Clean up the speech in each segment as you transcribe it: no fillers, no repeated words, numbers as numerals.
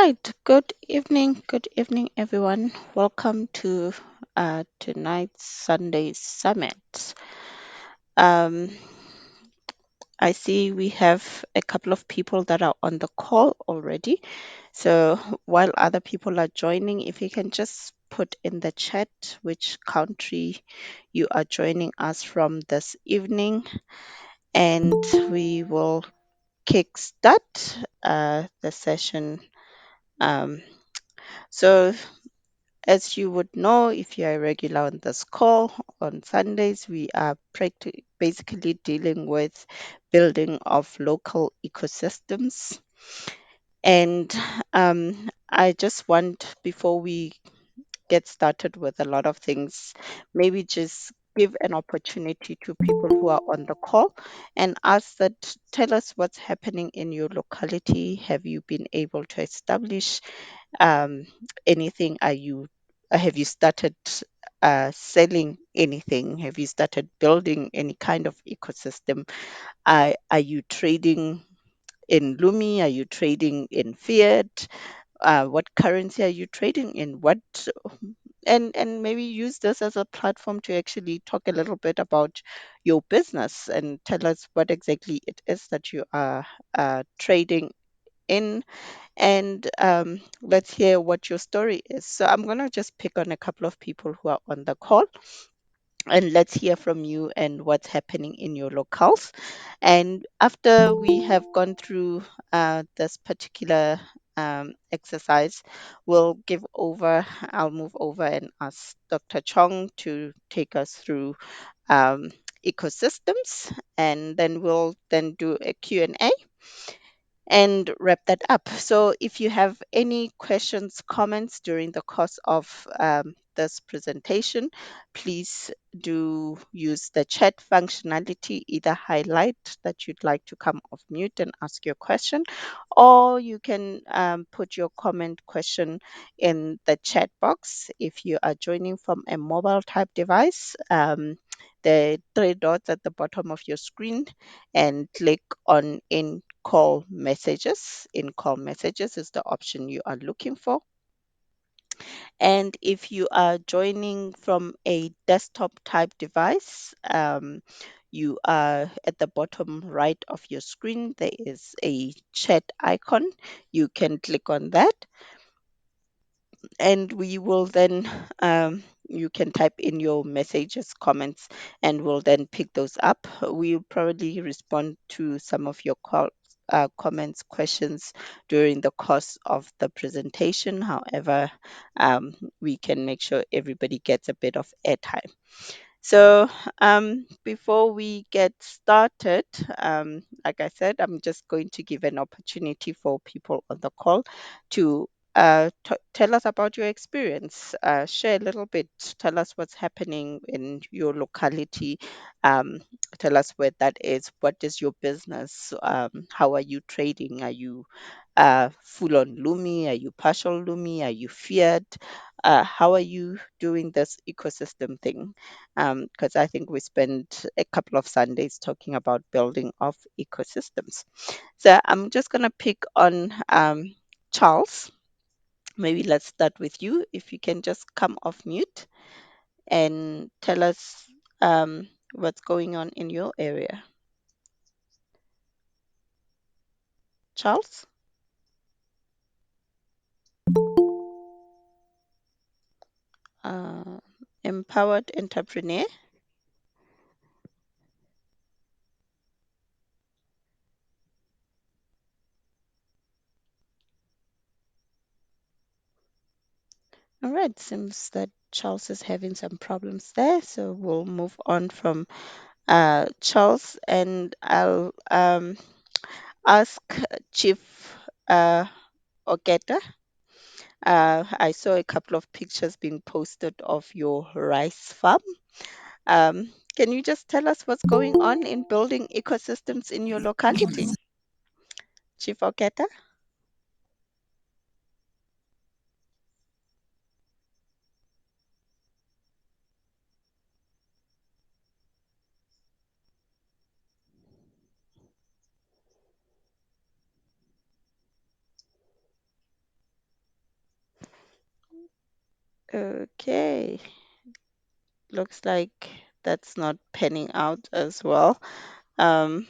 right. Good evening, everyone. Welcome to tonight's Sunday Summit. Um, I see we have a couple of people that are on the call already. So while other people are joining, if you can just put in the chat which country you are joining us from this evening, and we will kickstart the session. Um, so As you would know, if you are a regular on this call, on Sundays, we are basically dealing with building of local ecosystems. And I just want, before we get started with a lot of things, maybe just give an opportunity to people who are on the call and ask that tell us what's happening in your locality. Have you been able to establish um, anything? Have you started selling anything? Have you started building any kind of ecosystem? Are you trading in Lumi? Are you trading in fiat? What currency are you trading in? What and maybe use this as a platform to actually talk a little bit about your business and tell us what exactly it is that you are trading in, and let's hear what your story is. So I'm going to just pick on a couple of people who are on the call, and let's hear from you and what's happening in your locales. And after we have gone through this particular exercise, I'll move over and ask Dr. Chong to take us through um, ecosystems, and then we'll then do a Q&A and wrap that up. So if you have any questions, comments during the course of this presentation, please do use the chat functionality, either highlight that you'd like to come off mute and ask your question, or you can put your comment question in the chat box. If you are joining from a mobile type device, the three dots at the bottom of your screen, and click on in call messages. In call messages is the option you are looking for. And if you are joining from a desktop type device, you are at the bottom right of your screen, there is a chat icon. You can click on that, and we will then you can type in your messages, comments, and we'll then pick those up. We'll probably respond to some of your comments, questions during the course of the presentation. However, we can make sure everybody gets a bit of airtime. So, before we get started, like I said, I'm just going to give an opportunity for people on the call to tell us about your experience, share a little bit, tell us what's happening in your locality, um, tell us where that is, what is your business, how are you trading, are you full on Lumi, are you partial Lumi, are you fiat, how are you doing this ecosystem thing? Because I think we spent a couple of Sundays talking about building of ecosystems. So I'm just going to pick on Charles. Maybe let's start with you. If you can just come off mute and tell us what's going on in your area. Charles? Uh, Empowered entrepreneur. All right, seems that Charles is having some problems there, so we'll move on from Charles, and I'll ask Chief uh, Ogeta. I saw a couple of pictures being posted of your rice farm. Can you just tell us what's going on in building ecosystems in your locality, Chief Ogeta? Okay, looks like that's not panning out as well. Um,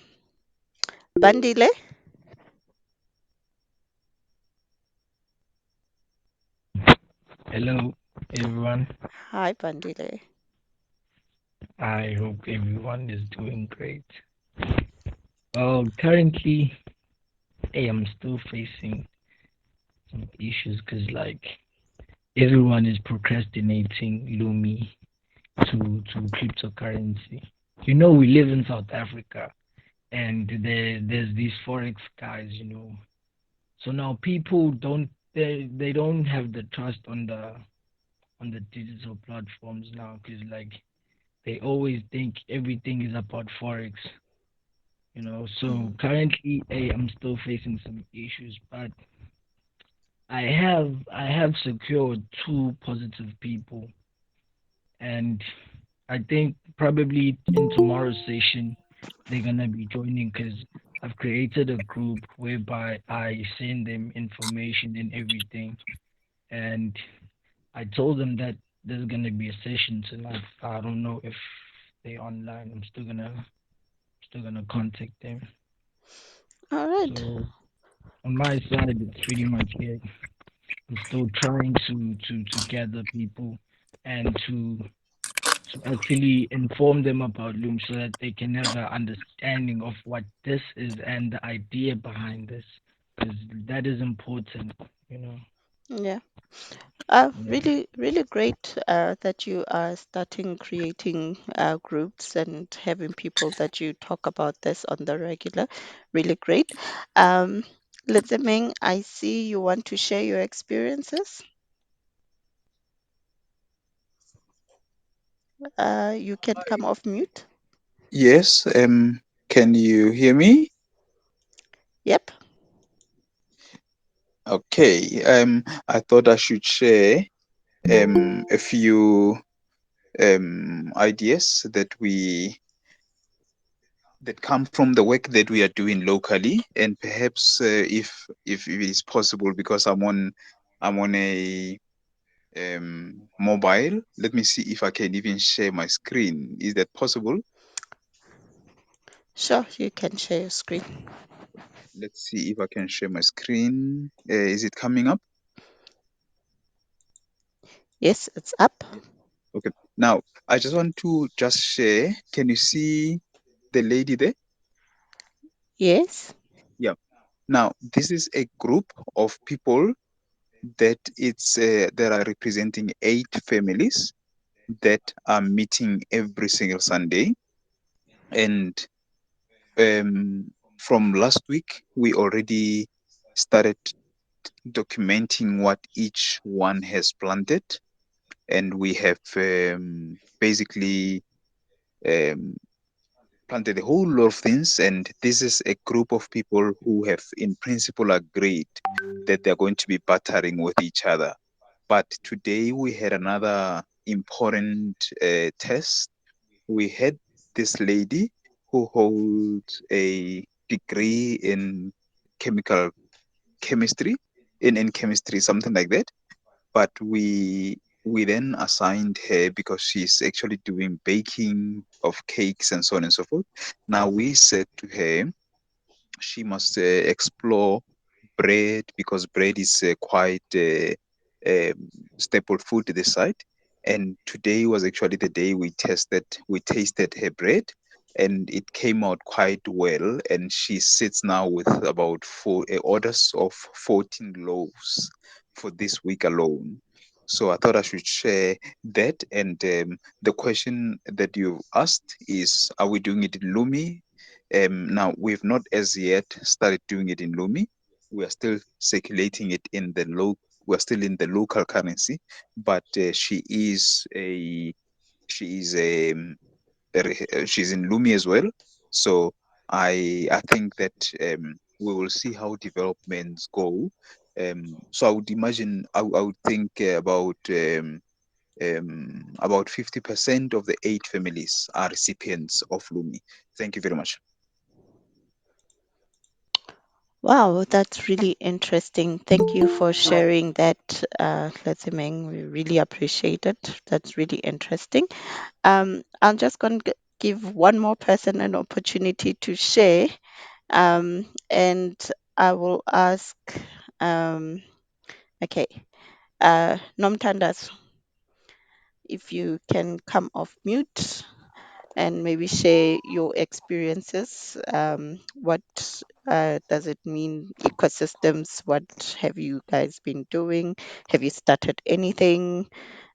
Bandile, Hello, everyone. hi Bandile. I hope everyone is doing great. Well, currently, I am still facing some issues because, like, everyone is procrastinating Lumi to cryptocurrency. We live in South Africa, and there's these forex guys. So now people they don't have the trust on the digital platforms now because, like, they always think everything is about forex. So Mhm. currently I'm still facing some issues, but I have secured two positive people, and I think probably in tomorrow's session they're gonna be joining because I've created a group whereby I send them information and everything, and I told them that there's gonna be a session tonight. I don't know if they're online. I'm still gonna contact them. All right. So on my side, it's pretty much it. I'm still trying to gather people and to actually inform them about Loom so that they can have an understanding of what this is and the idea behind this, because that is important, you know. Yeah. Yeah. Really, really great that you are starting creating groups and having people that you talk about this on the regular. Really great. Um, Ming, I see you want to share your experiences. You can come off mute. Yes, can you hear me? Yep. Okay, I thought I should share a few ideas that come from the work that we are doing locally, and perhaps if it is possible, because I'm on a mobile. Let me see if I can even share my screen. Is that possible? Sure, you can share your screen. Let's see if I can share my screen. Is it coming up? Yes, it's up. Yes. Okay. Now, I just want to just share. Can you see the lady there? Yes. Yeah. Now, this is a group of people that are representing 8 families that are meeting every single Sunday. And from last week, we already started documenting what each one has planted, and we have basically um, planted a whole lot of things. And this is a group of people who have, in principle, agreed that they're going to be battering with each other. But today we had another important test. We had this lady who holds a degree in chemical chemistry, in chemistry, something like that. But we then assigned her because she's actually doing baking of cakes and so on and so forth. Now we said to her she must explore bread, because bread is quite staple food this side. And today was actually the day we tasted her bread, and it came out quite well. And she sits now with about four orders of 14 loaves for this week alone. So I thought I should share that. And the question that you asked is, are we doing it in Lumi? Now, we've not as yet started doing it in Lumi. We are still circulating it in the we're still in the local currency, but she is she's in Lumi as well. So I think that we will see how developments go. So I would imagine I would think about 50% of the 8 families are recipients of Lumi. Thank you very much. Wow, that's really interesting. Thank you for sharing that, Letzimeng. We really appreciate it. That's really interesting. I'm just going to give one more person an opportunity to share, and I will ask, um, okay, Nomtandas, if you can come off mute and maybe share your experiences. What does it mean, ecosystems? What have you guys been doing? Have you started anything?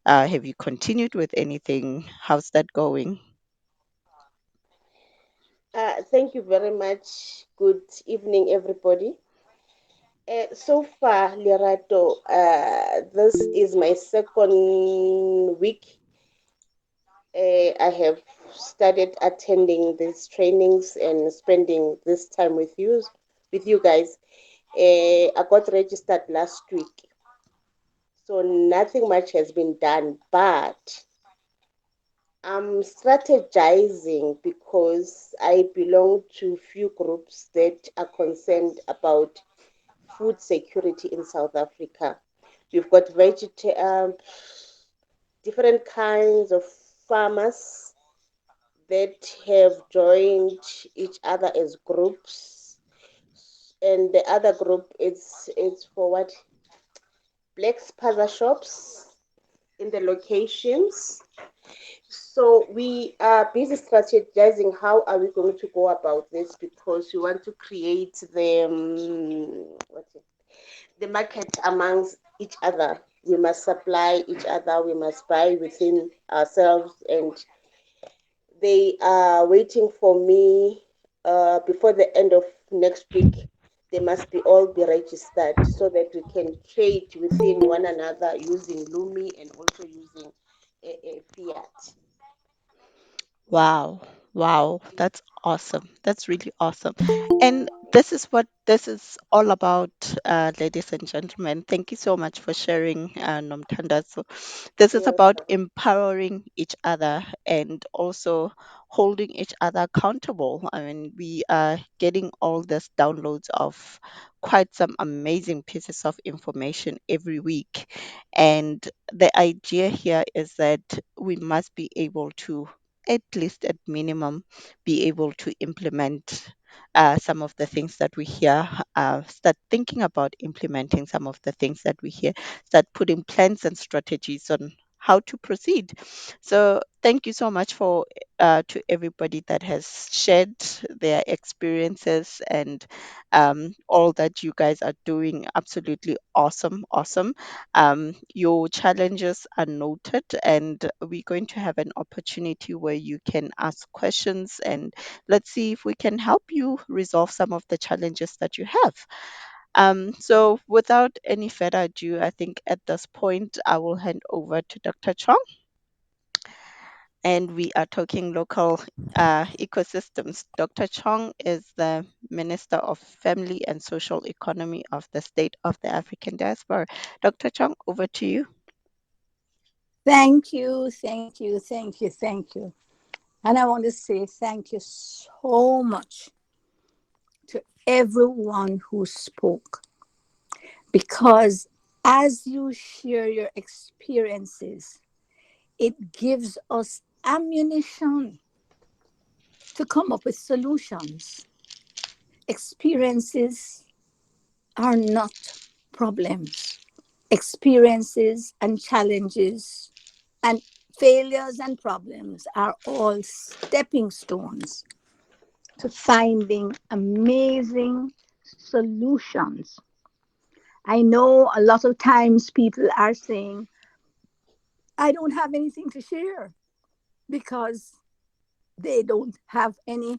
Have you continued with anything? How's that going? Thank you very much. Good evening, everybody. So far, Lerato, this is my second week. I have started attending these trainings and spending this time with you guys. I got registered last week, so nothing much has been done, but I'm strategizing because I belong to few groups that are concerned about food security in South Africa. We've got different kinds of farmers that have joined each other as groups, and the other group it's for what, black spaza shops in the locations. So we are busy strategizing how are we going to go about this, because we want to create the market amongst each other. We must supply each other, we must buy within ourselves, and they are waiting for me before the end of next week. They must be all be registered so that we can trade within one another using Lumi and also using a Fiat. Wow. Wow. That's awesome. That's really awesome. And this is what this is all about, ladies and gentlemen. Thank you so much for sharing, Nomtanda. So, this is You're about welcome. empowering each other and also holding each other accountable. I mean, we are getting all this downloads of quite some amazing pieces of information every week. And the idea here is that we must be able to, at least at minimum, be able to implement some of the things that we hear, start thinking about implementing some of the things that we hear, start putting plans and strategies on how to proceed. So thank you so much for to everybody that has shared their experiences and all that you guys are doing. Absolutely awesome, awesome. Your challenges are noted, and we're going to have an opportunity where you can ask questions, and let's see if we can help you resolve some of the challenges that you have. So, without any further ado, I think at this point I will hand over to Dr. Chong, and we are talking local ecosystems. Dr. Chong is the Minister of Family and Social Economy of the State of the African Diaspora. Dr. Chong, over to you. Thank you, thank you, thank you, thank you. And I want to say thank you so much to everyone who spoke, because as you share your experiences, it gives us ammunition to come up with solutions. Experiences are not problems. Experiences and challenges and failures and problems are all stepping stones to finding amazing solutions. I know a lot of times people are saying, I don't have anything to share because they don't have any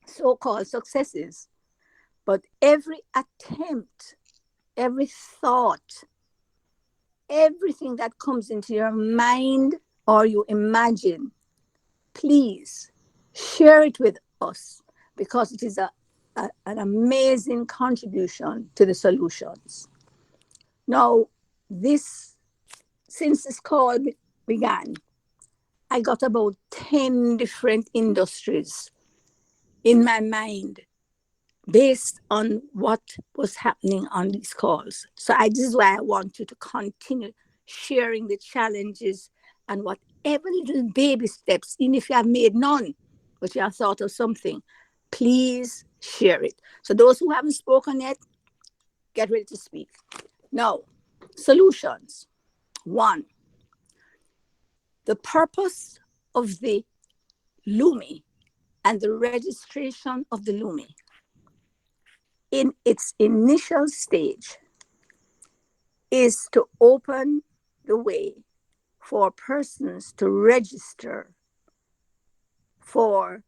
so called successes. But every attempt, every thought, everything that comes into your mind or you imagine, please share it with us, because it is an amazing contribution to the solutions. Now, this since this call began, I got about 10 different industries in my mind based on what was happening on these calls. So this is why I want you to continue sharing the challenges and whatever little baby steps, even if you have made none, but you have thought of something, please share it. So those who haven't spoken yet, get ready to speak. Now, solutions. One, the purpose of the LUMI and the registration of the LUMI in its initial stage is to open the way for persons to register for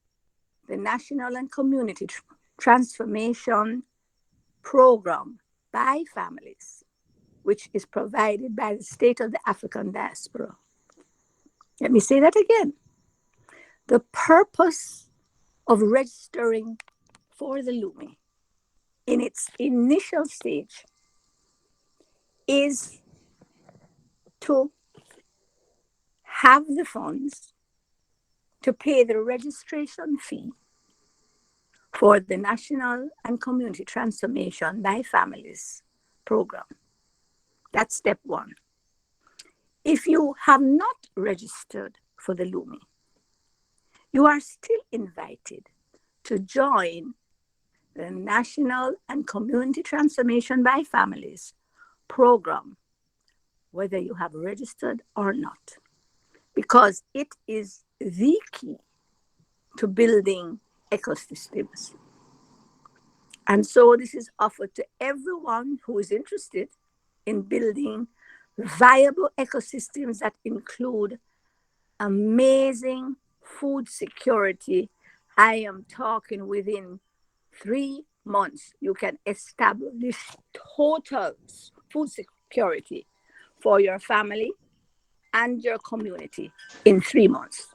the National and Community Transformation Program by families, which is provided by the State of the African Diaspora. Let me say that again. The purpose of registering for the LUMI in its initial stage is to have the funds to pay the registration fee for the National and Community Transformation by Families program. That's step one. If you have not registered for the LUMI, you are still invited to join the National and Community Transformation by Families program, whether you have registered or not, because it is the key to building ecosystems. And so this is offered to everyone who is interested in building viable ecosystems that include amazing food security. I am talking within 3 months, you can establish total food security for your family and your community in 3 months.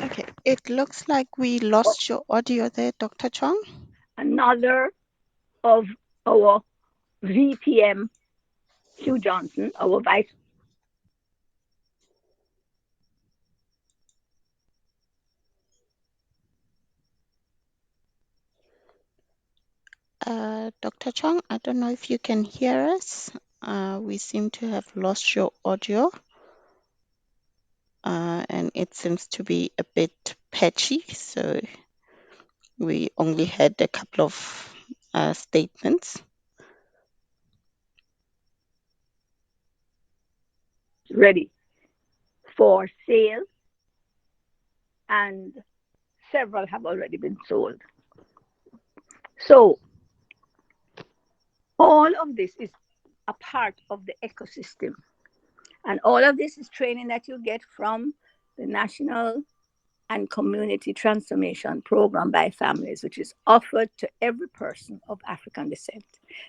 Okay, it looks like we lost your audio there, Dr. Chong. Another of our VPM, Hugh Johnson, our vice. Dr. Chong, I don't know if you can hear us. We seem to have lost your audio, and it seems to be a bit patchy, so we only had a couple of statements. Ready for sale, and several have already been sold. So all of this is a part of the ecosystem. And all of this is training that you get from the National and Community Transformation Program by Families, which is offered to every person of African descent.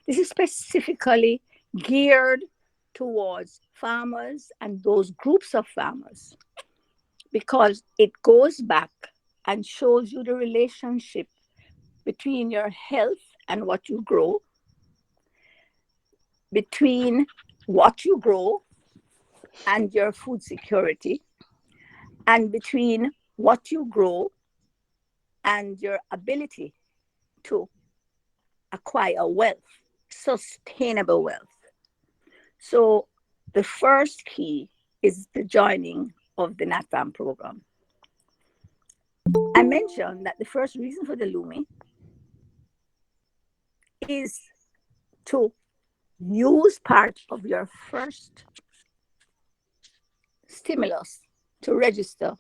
This is specifically geared towards farmers and those groups of farmers, because it goes back and shows you the relationship between your health and what you grow, between what you grow and your food security, and between what you grow and your ability to acquire wealth, sustainable wealth. So the first key is the joining of the NatFam program. I mentioned that the first reason for the LUMI is to use part of your first stimulus to register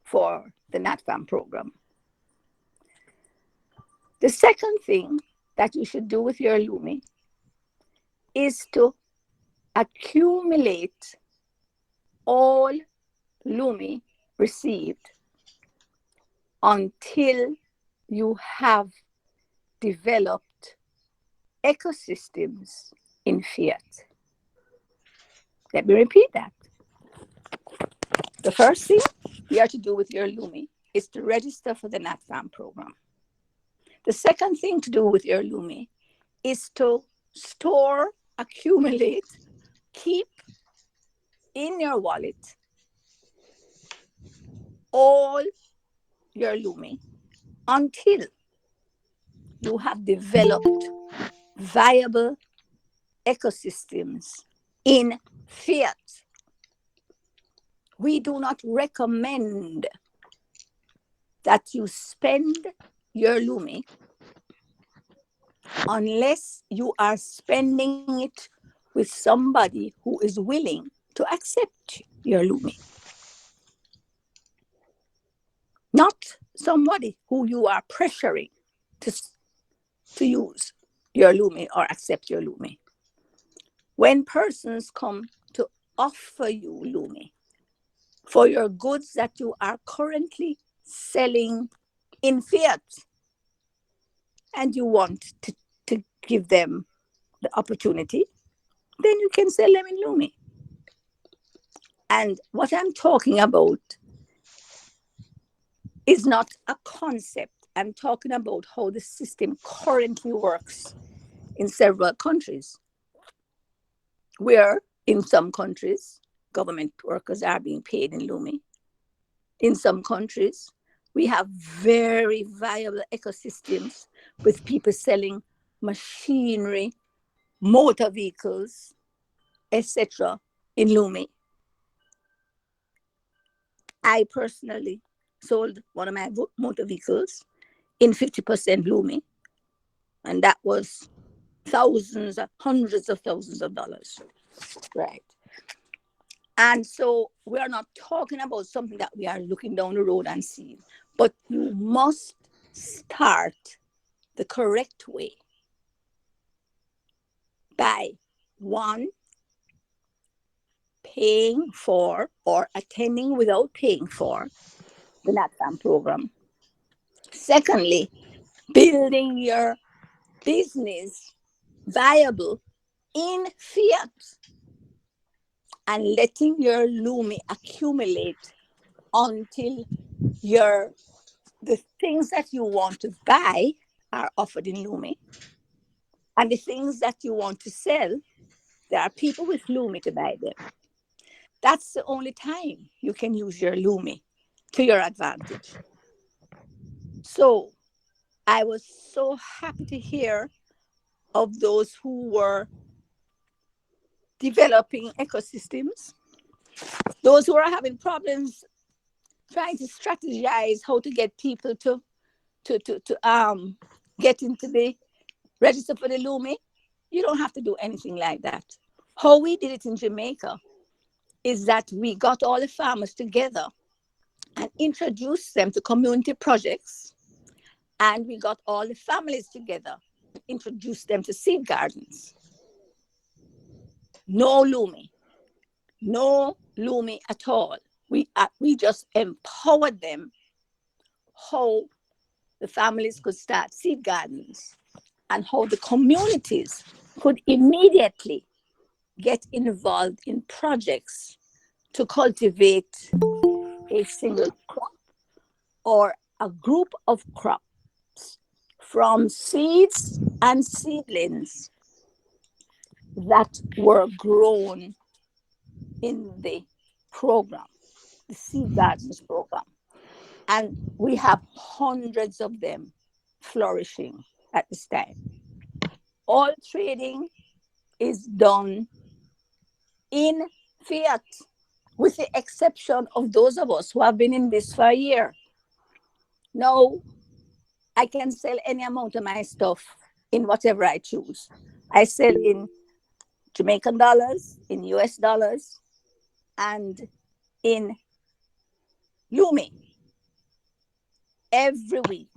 for the NatFam program. The second thing that you should do with your LUMI is to accumulate all LUMI received until you have developed ecosystems in Fiat. Let me repeat that. The first thing you have to do with your Lumi is to register for the NatFam program. The second thing to do with your Lumi is to store, accumulate, keep in your wallet all your Lumi until you have developed viable ecosystems in fiat. We do not recommend that you spend your Lumi unless you are spending it with somebody who is willing to accept your Lumi. Not somebody who you are pressuring to use your Lumi or accept your Lumi. When persons come to offer you Lumi for your goods that you are currently selling in fiat, and you want to give them the opportunity, then you can sell them in Lumi. And what I'm talking about is not a concept. I'm talking about how the system currently works in several countries, where in some countries, government workers are being paid in Lumi. In some countries, we have very viable ecosystems with people selling machinery, motor vehicles, etc. in Lumi. I personally sold one of my motor vehicles in 50% Lumi, and that was thousands, hundreds of thousands of dollars, right? And so we are not talking about something that we are looking down the road and seeing, but you must start the correct way by, one, paying for or attending without paying for the NatFam program. Secondly, building your business viable in fiat and letting your Lumi accumulate until the things that you want to buy are offered in Lumi, and the things that you want to sell, there are people with Lumi to buy them. That's the only time you can use your Lumi to your advantage. So I was so happy to hear of those who were developing ecosystems, those who are having problems trying to strategize how to get people to get into the register for the Lumi. You don't have to do anything like that. How we did it in Jamaica is that we got all the farmers together and introduced them to community projects, and we got all the families together, introduced them to seed gardens. No Lumi at all. We just empowered them how the families could start seed gardens and how the communities could immediately get involved in projects to cultivate a single crop or a group of crops from seeds and seedlings that were grown in the program, the Seed Gardens program. And we have hundreds of them flourishing at this time. All trading is done in fiat, with the exception of those of us who have been in this for a year. Now, I can sell any amount of my stuff in whatever I choose. I sell in Jamaican dollars, in US dollars, and in Lumi every week.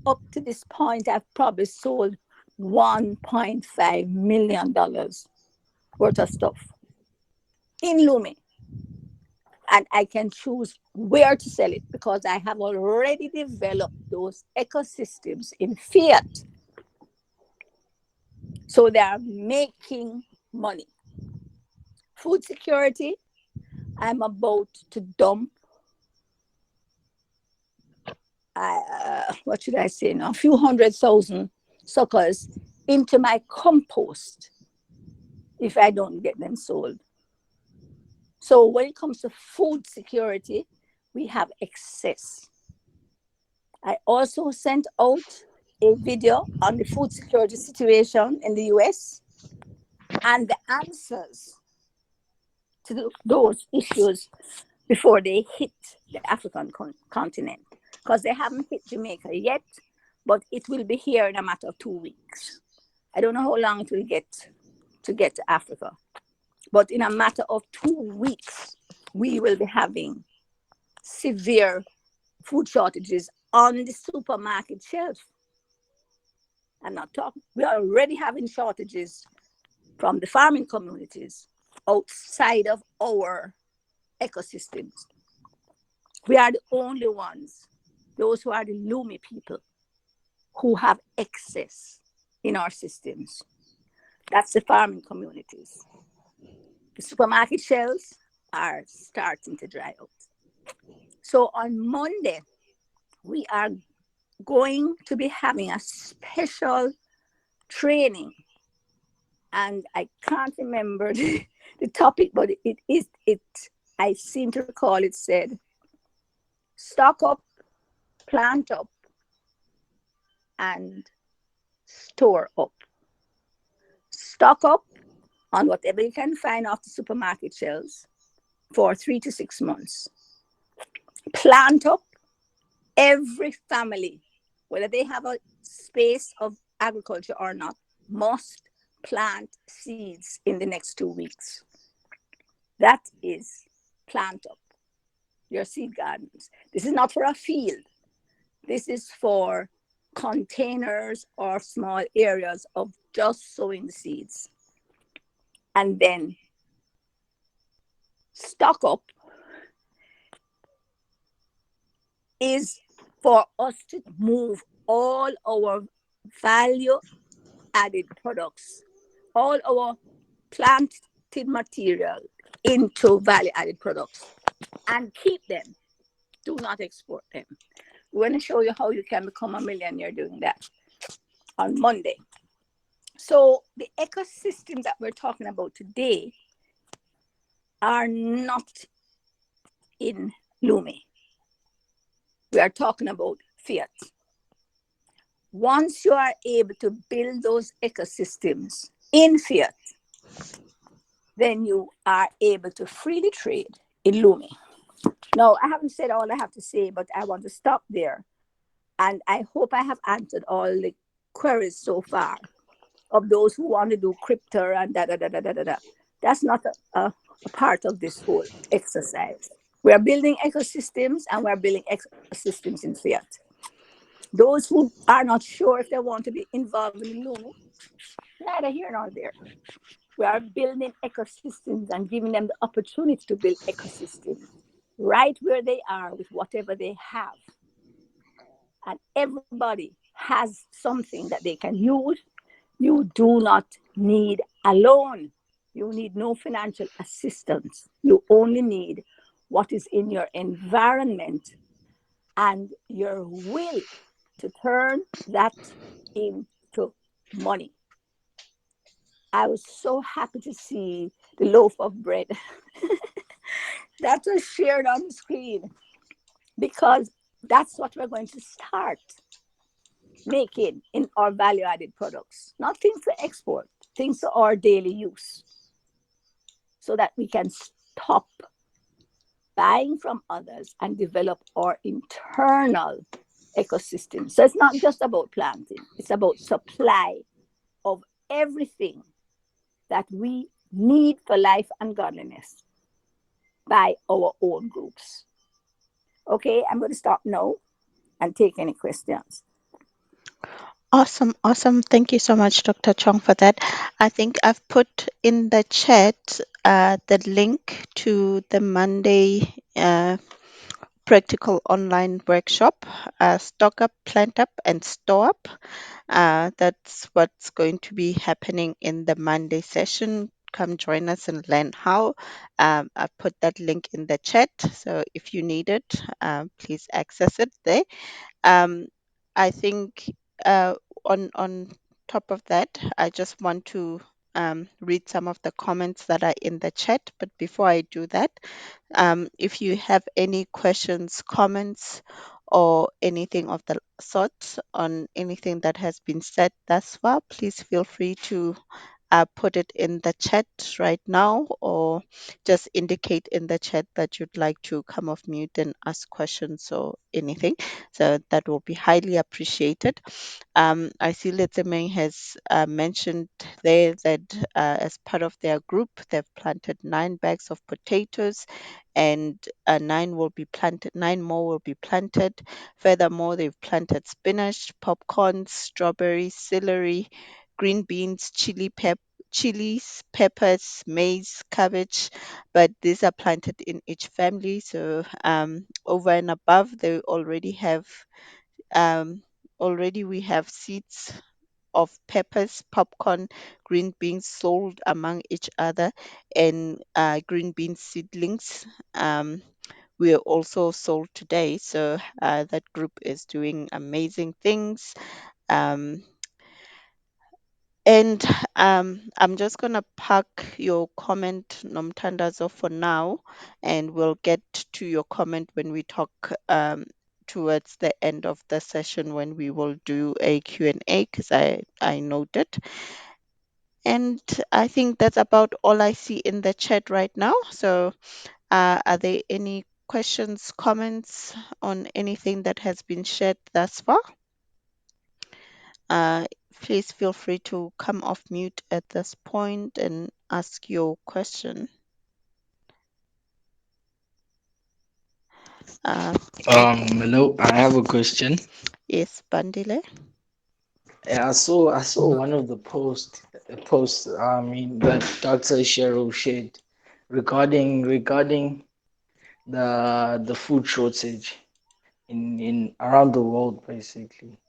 Up to this point, I've probably sold $1.5 million worth of stuff in Lumi. And I can choose where to sell it because I have already developed those ecosystems in fiat. So they are making money food security, I'm about to dump, what should I say now, a few 100,000 suckers into my compost if I don't get them sold. So when it comes to food security, we have excess. I also sent out a video on the food security situation in the US and the answers to those issues before they hit the African continent. Because they haven't hit Jamaica yet, but it will be here in a matter of 2 weeks. I don't know how long it will get to Africa, but in a matter of 2 weeks, we will be having severe food shortages on the supermarket shelf. I'm not talking, we are already having shortages from the farming communities outside of our ecosystems. We are the only ones, those who are the Lumi people, who have excess in our systems. That's the farming communities. The supermarket shelves are starting to dry out. So on Monday, we are going to be having a special training. And I can't remember the topic, but I seem to recall it said, stock up, plant up, and store up. Stock up on whatever you can find off the supermarket shelves for 3 to 6 months. Plant up. Every family, whether they have a space of agriculture or not, must plant seeds in the next 2 weeks. That is plant up your seed gardens. This is not for a field. This is for containers or small areas of just sowing the seeds. And then stock up is for us to move all our value added products, all our planted material into value added products and keep them. Do not export them. We're going to show you how you can become a millionaire doing that on Monday. So the ecosystems that we're talking about today are not in Lumi. We are talking about fiat. Once you are able to build those ecosystems in fiat, then you are able to freely trade in Lumi. Now, I haven't said all I have to say, but I want to stop there. And I hope I have answered all the queries so far of those who want to do crypto and da da da da da da. That's not a part of this whole exercise. We are building ecosystems and we're building ecosystems in fiat. Those who are not sure if they want to be involved in Lumi, neither here nor there. We are building ecosystems and giving them the opportunity to build ecosystems right where they are with whatever they have. And everybody has something that they can use. You do not need a loan. You need no financial assistance. You only need what is in your environment and your will to turn that into money. I was so happy to see the loaf of bread that was shared on the screen, because that's what we're going to start making in our value added products, not things to export, things for our daily use, so that we can stop buying from others and develop our internal ecosystem. So it's not just about planting, it's about supply of everything that we need for life and godliness by our own groups. Okay, I'm going to stop now and take any questions. Awesome, awesome. Thank you so much, Dr. Chong, for that. I think I've put in the chat the link to the Monday practical online workshop, Stock Up, Plant Up, and Store Up. That's what's going to be happening in the Monday session. come join us and learn how. I put that link in the chat, so if you need it, please access it there. Um, I think on top of that, I just want to read some of the comments that are in the chat. But before I do that, if you have any questions, comments, or anything of the sort on anything that has been said thus far, please feel free to put it in the chat right now, or just indicate in the chat that you'd like to come off mute and ask questions or anything. So that will be highly appreciated. I see Letsemeng has mentioned there that as part of their group, they've planted 9 bags of potatoes, and nine more will be planted. Furthermore, they've planted spinach, popcorn, strawberries, celery, green beans, chilies, peppers, maize, cabbage, but these are planted in each family. So over and above, they um, already we have seeds of peppers, popcorn, green beans sold among each other, and green bean seedlings. We are also sold today. So that group is doing amazing things. Um, and I'm just going to park your comment, Nomtandazo, for now, and we'll get to your comment when we talk towards the end of the session when we will do a Q&A, because I noted. And I think that's about all I see in the chat right now. So are there any questions, comments on anything that has been shared thus far? Uh, Please feel free to come off mute at this point and ask your question. Uh, Hello, I have a question. yes, Bandile. Yeah, I saw one of the posts. I mean, that Dr. Cheryl shared regarding the food shortage in around the world, basically.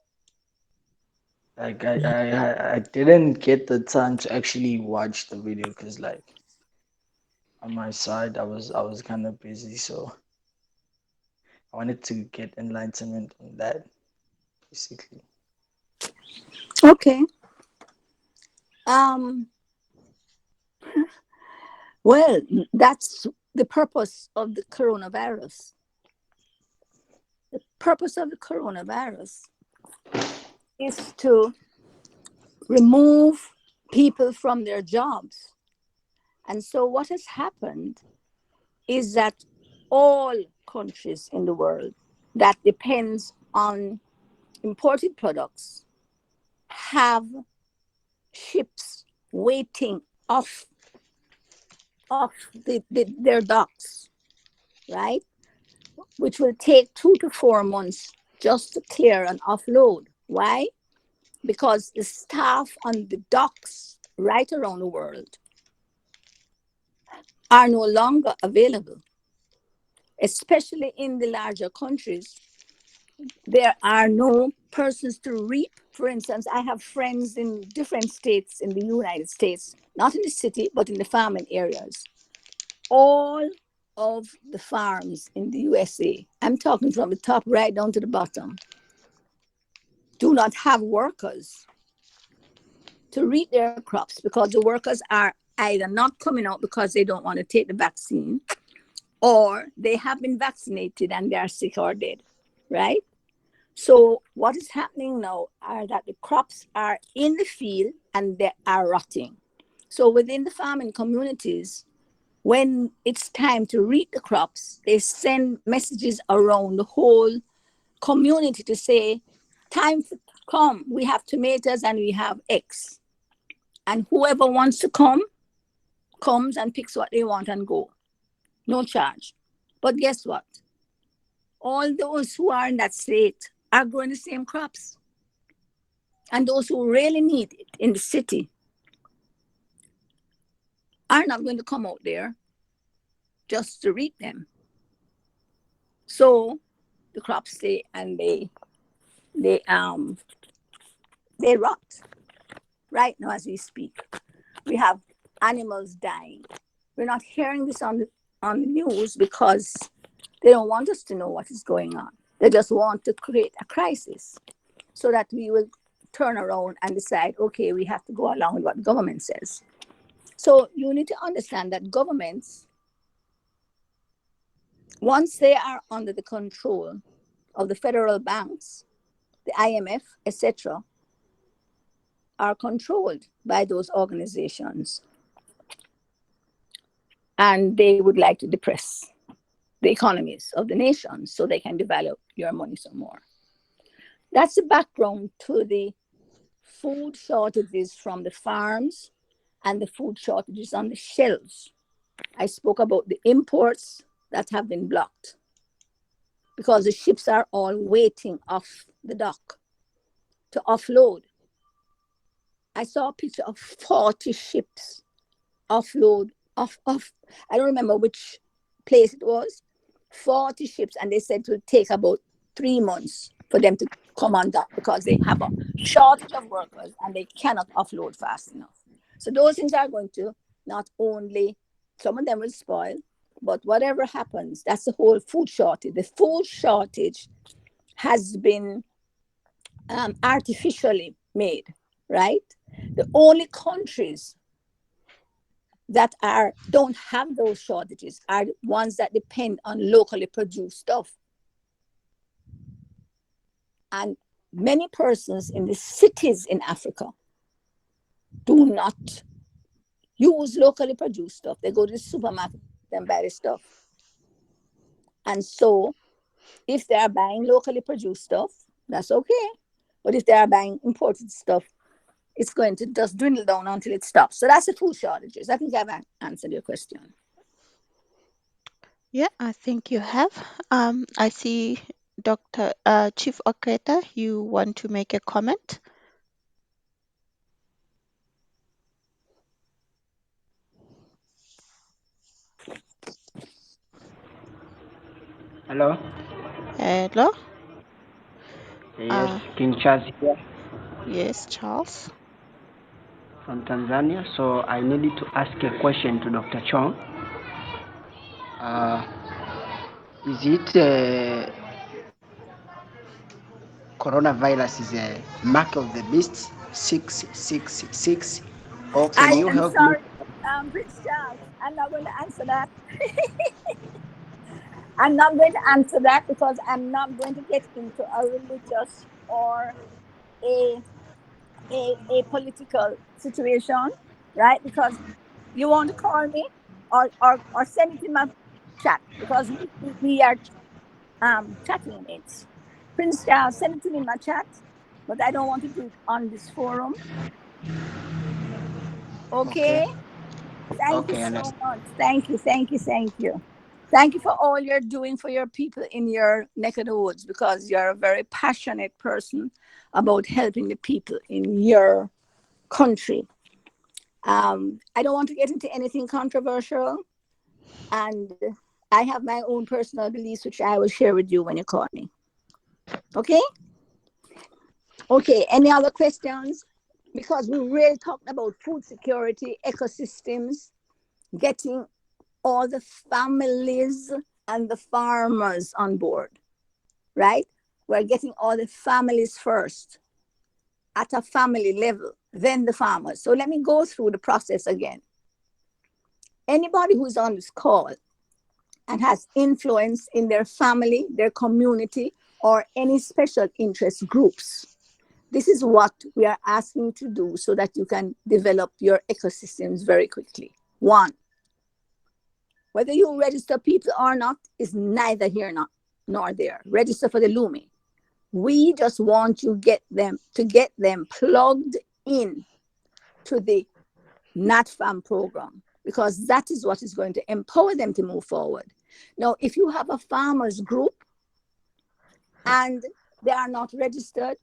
Like I didn't get the time to actually watch the video because like on my side I was kind of busy, so I wanted to get enlightenment on that, basically. Okay. Um, well, that's the purpose of the coronavirus. The purpose of the coronavirus is to remove people from their jobs. And so what has happened is that all countries in the world that depends on imported products have ships waiting off their docks, right? Which will take 2 to 4 months just to clear and offload. Why? Because the staff on the docks right around the world are no longer available, especially in the larger countries. There are no persons to reap. For instance, I have friends in different states in the United States, not in the city, but in the farming areas. All of the farms in the USA, I'm talking from the top right down to the bottom, do not have workers to reap their crops because the workers are either not coming out because they don't want to take the vaccine, or they have been vaccinated and they are sick or dead, right? So what is happening now are that the crops are in the field and they are rotting. So within the farming communities, when it's time to reap the crops, they send messages around the whole community to say, time to come, we have tomatoes and we have X. And whoever wants to come, comes and picks what they want and go. No charge. But guess what? All those who are in that state are growing the same crops. And those who really need it in the city are not going to come out there just to reap them. So the crops stay and they rot right now as we speak. We have animals dying. We're not hearing this on the news because they don't want us to know what is going on. They just want to create a crisis so that we will turn around and decide, okay, we have to go along with what the government says. So you need to understand that governments, once they are under the control of the federal banks, the IMF, etc., are controlled by those organizations. And they would like to depress the economies of the nations so they can devalue your money some more. That's the background to the food shortages from the farms and the food shortages on the shelves. I spoke about the imports that have been blocked because the ships are all waiting off the dock to offload. I saw a picture of 40 ships offload off, I don't remember which place it was, 40 ships, and they said it would take about 3 months for them to come on dock because they have a shortage of workers and they cannot offload fast enough. So those things are going to not only, some of them will spoil, but whatever happens, that's the whole food shortage. The food shortage has been artificially made, right? The only countries that don't have those shortages are the ones that depend on locally produced stuff. And many persons in the cities in Africa do not use locally produced stuff. They go to the supermarket and buy the stuff. And so if they are buying locally produced stuff, that's okay. But if they are buying imported stuff, it's going to just dwindle down until it stops. So that's the food shortages. I think I've answered your question. Yeah, I think you have. I see Dr. Chief Okreta, you want to make a comment? Hello. Hello? Yes, King Charles here Yes, Charles. from Tanzania. So I needed to ask a question to Dr. Chong. Is it coronavirus is a mark of the beast 666, or can you I'm help me? sorry, Prince Charles. I'm not going to answer that. I'm not going to answer that because I'm not going to get into a religious or a a political situation, right? Because you want to call me or send it in my chat because we are chatting in it. Prince Charles, send it to me in my chat, but I don't want to do it on this forum. Okay. Okay? Thank you Okay, so understand. much. Thank you, thank you, thank you. Thank you for all you're doing for your people in your neck of the woods because you're a very passionate person about helping the people in your country. I don't want to get into anything controversial, and I have my own personal beliefs, which I will share with you when you call me. Okay? Okay, any other questions? Because we really talked about food security, ecosystems, getting all the families and the farmers on board, right? We're getting all the families first at a family level, then the farmers. So let me go through the process again. Anybody who's on this call and has influence in their family, their community, or any special interest groups, this is what we are asking to do so that you can develop your ecosystems very quickly. One, whether you register people or not is neither here nor there. Register for the Lumi. We just want you get them plugged in to the NatFam program because that is what is going to empower them to move forward. Now, if you have a farmers group and they are not registered,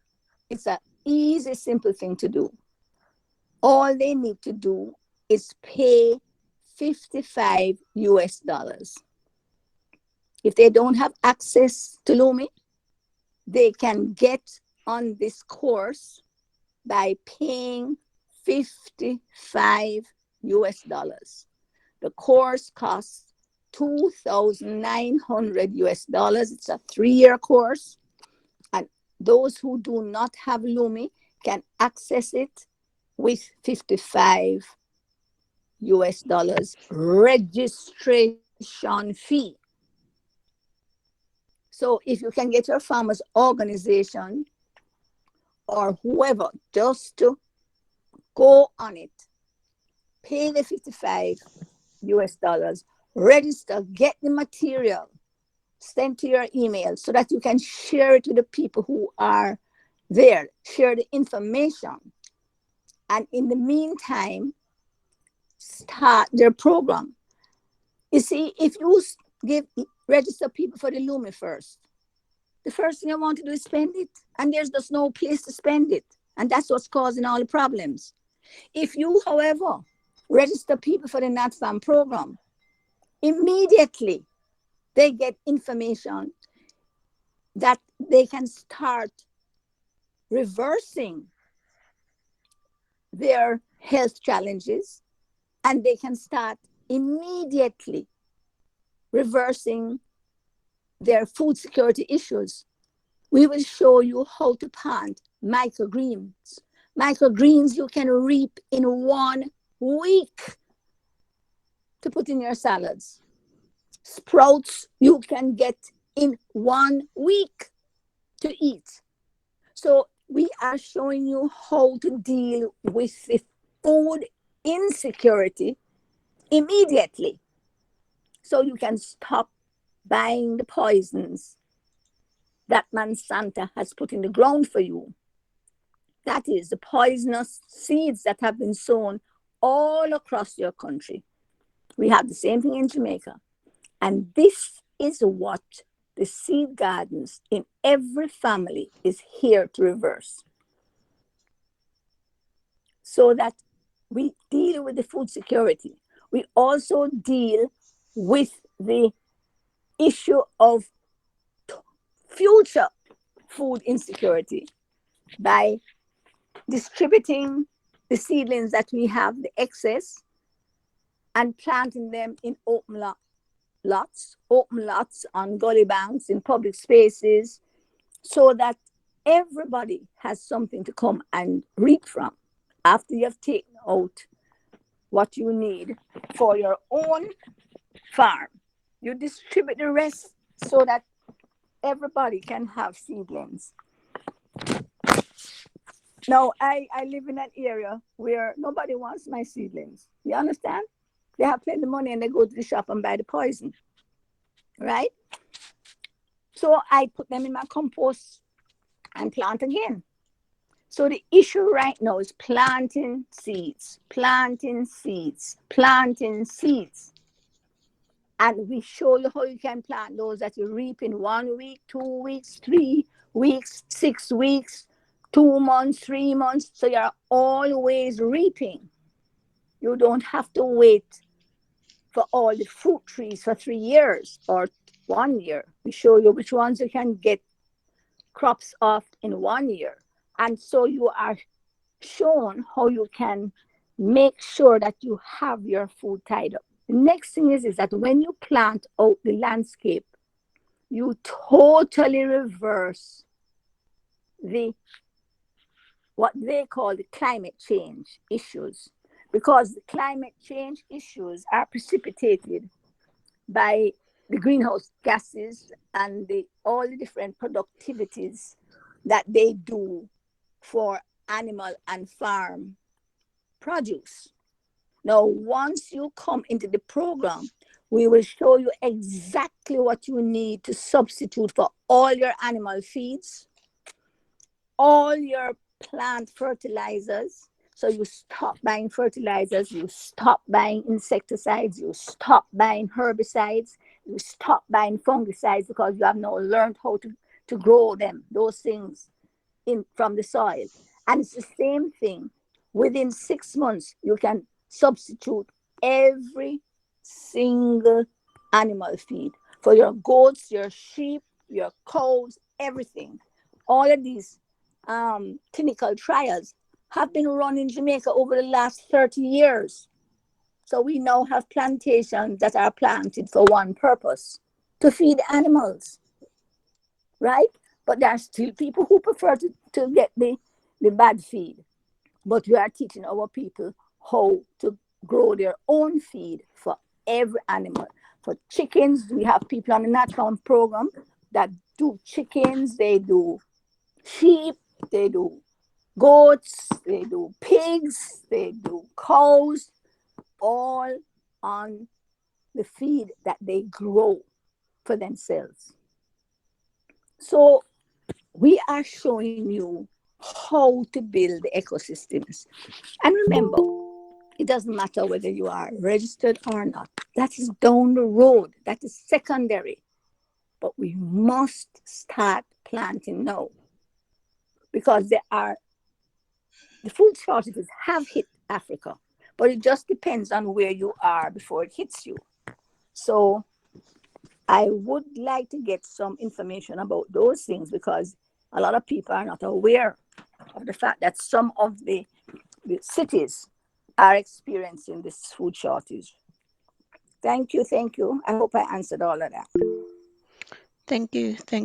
it's an easy, simple thing to do. All they need to do is pay $55 US. If they don't have access to Lumi, they can get on this course by paying $55 US dollars. The course costs 2,900 US dollars. It's a 3-year course. And those who do not have Lumi can access it with 55 US dollars registration fee. So if you can get your farmers organization or whoever just to go on it, pay the 55 US dollars, register, get the material sent to your email so that you can share it with the people who are there, share the information. And in the meantime, start their program. You see, if you register people for the Lumi first, the first thing I want to do is spend it. And there's just no place to spend it. And that's what's causing all the problems. If you, however, register people for the NatFam program, immediately they get information that they can start reversing their health challenges, and they can start immediately reversing their food security issues. We will show you how to plant microgreens. Microgreens you can reap in 1 week to put in your salads. Sprouts you can get in 1 week to eat. So we are showing you how to deal with the food insecurity immediately. So you can stop buying the poisons that Monsanto has put in the ground for you. That is the poisonous seeds that have been sown all across your country. We have the same thing in Jamaica. And this is what the seed gardens in every family is here to reverse. So that we deal with the food security. We also deal with the issue of future food insecurity by distributing the seedlings that we have, the excess, and planting them in open lots on gully banks, in public spaces, so that everybody has something to come and reap from after you have taken out what you need for your own farm. You distribute the rest so that everybody can have seedlings. Now, I live in an area where nobody wants my seedlings. You understand? They have plenty of money and they go to the shop and buy the poison, right? So I put them in my compost and plant again. So the issue right now is planting seeds. And we show you how you can plant those that you reap in 1 week, 2 weeks, 3 weeks, 6 weeks, 2 months, 3 months. So you're always reaping. You don't have to wait for all the fruit trees for 3 years or 1 year. We show you which ones you can get crops off in 1 year. And so you are shown how you can make sure that you have your food tied up. The next thing is that when you plant out the landscape, you totally reverse what they call the climate change issues, because the climate change issues are precipitated by the greenhouse gases and all the different productivities that they do for animal and farm produce. Now, once you come into the program, we will show you exactly what you need to substitute for all your animal feeds, all your plant fertilizers. So you stop buying fertilizers, you stop buying insecticides, you stop buying herbicides, you stop buying fungicides, because you have now learned how to grow them, those things from the soil. And it's the same thing. Within 6 months, you can substitute every single animal feed for your goats, your sheep, your cows, everything. All of these clinical trials have been run in Jamaica over the last 30 years. So we now have plantations that are planted for one purpose, to feed animals, right? But there are still people who prefer to get the bad feed. But we are teaching our people how to grow their own feed for every animal. For chickens, we have people on the Natcom program that do chickens, they do sheep, they do goats, they do pigs, they do cows, all on the feed that they grow for themselves. So we are showing you how to build the ecosystems. And remember, it doesn't matter whether you are registered or not. That is down the road. That is secondary. But we must start planting now, because the food shortages have hit Africa, but it just depends on where you are before it hits you. So I would like to get some information about those things, because a lot of people are not aware of the fact that some of the cities are experiencing this food shortage. Thank you. I hope I answered all of that. Thank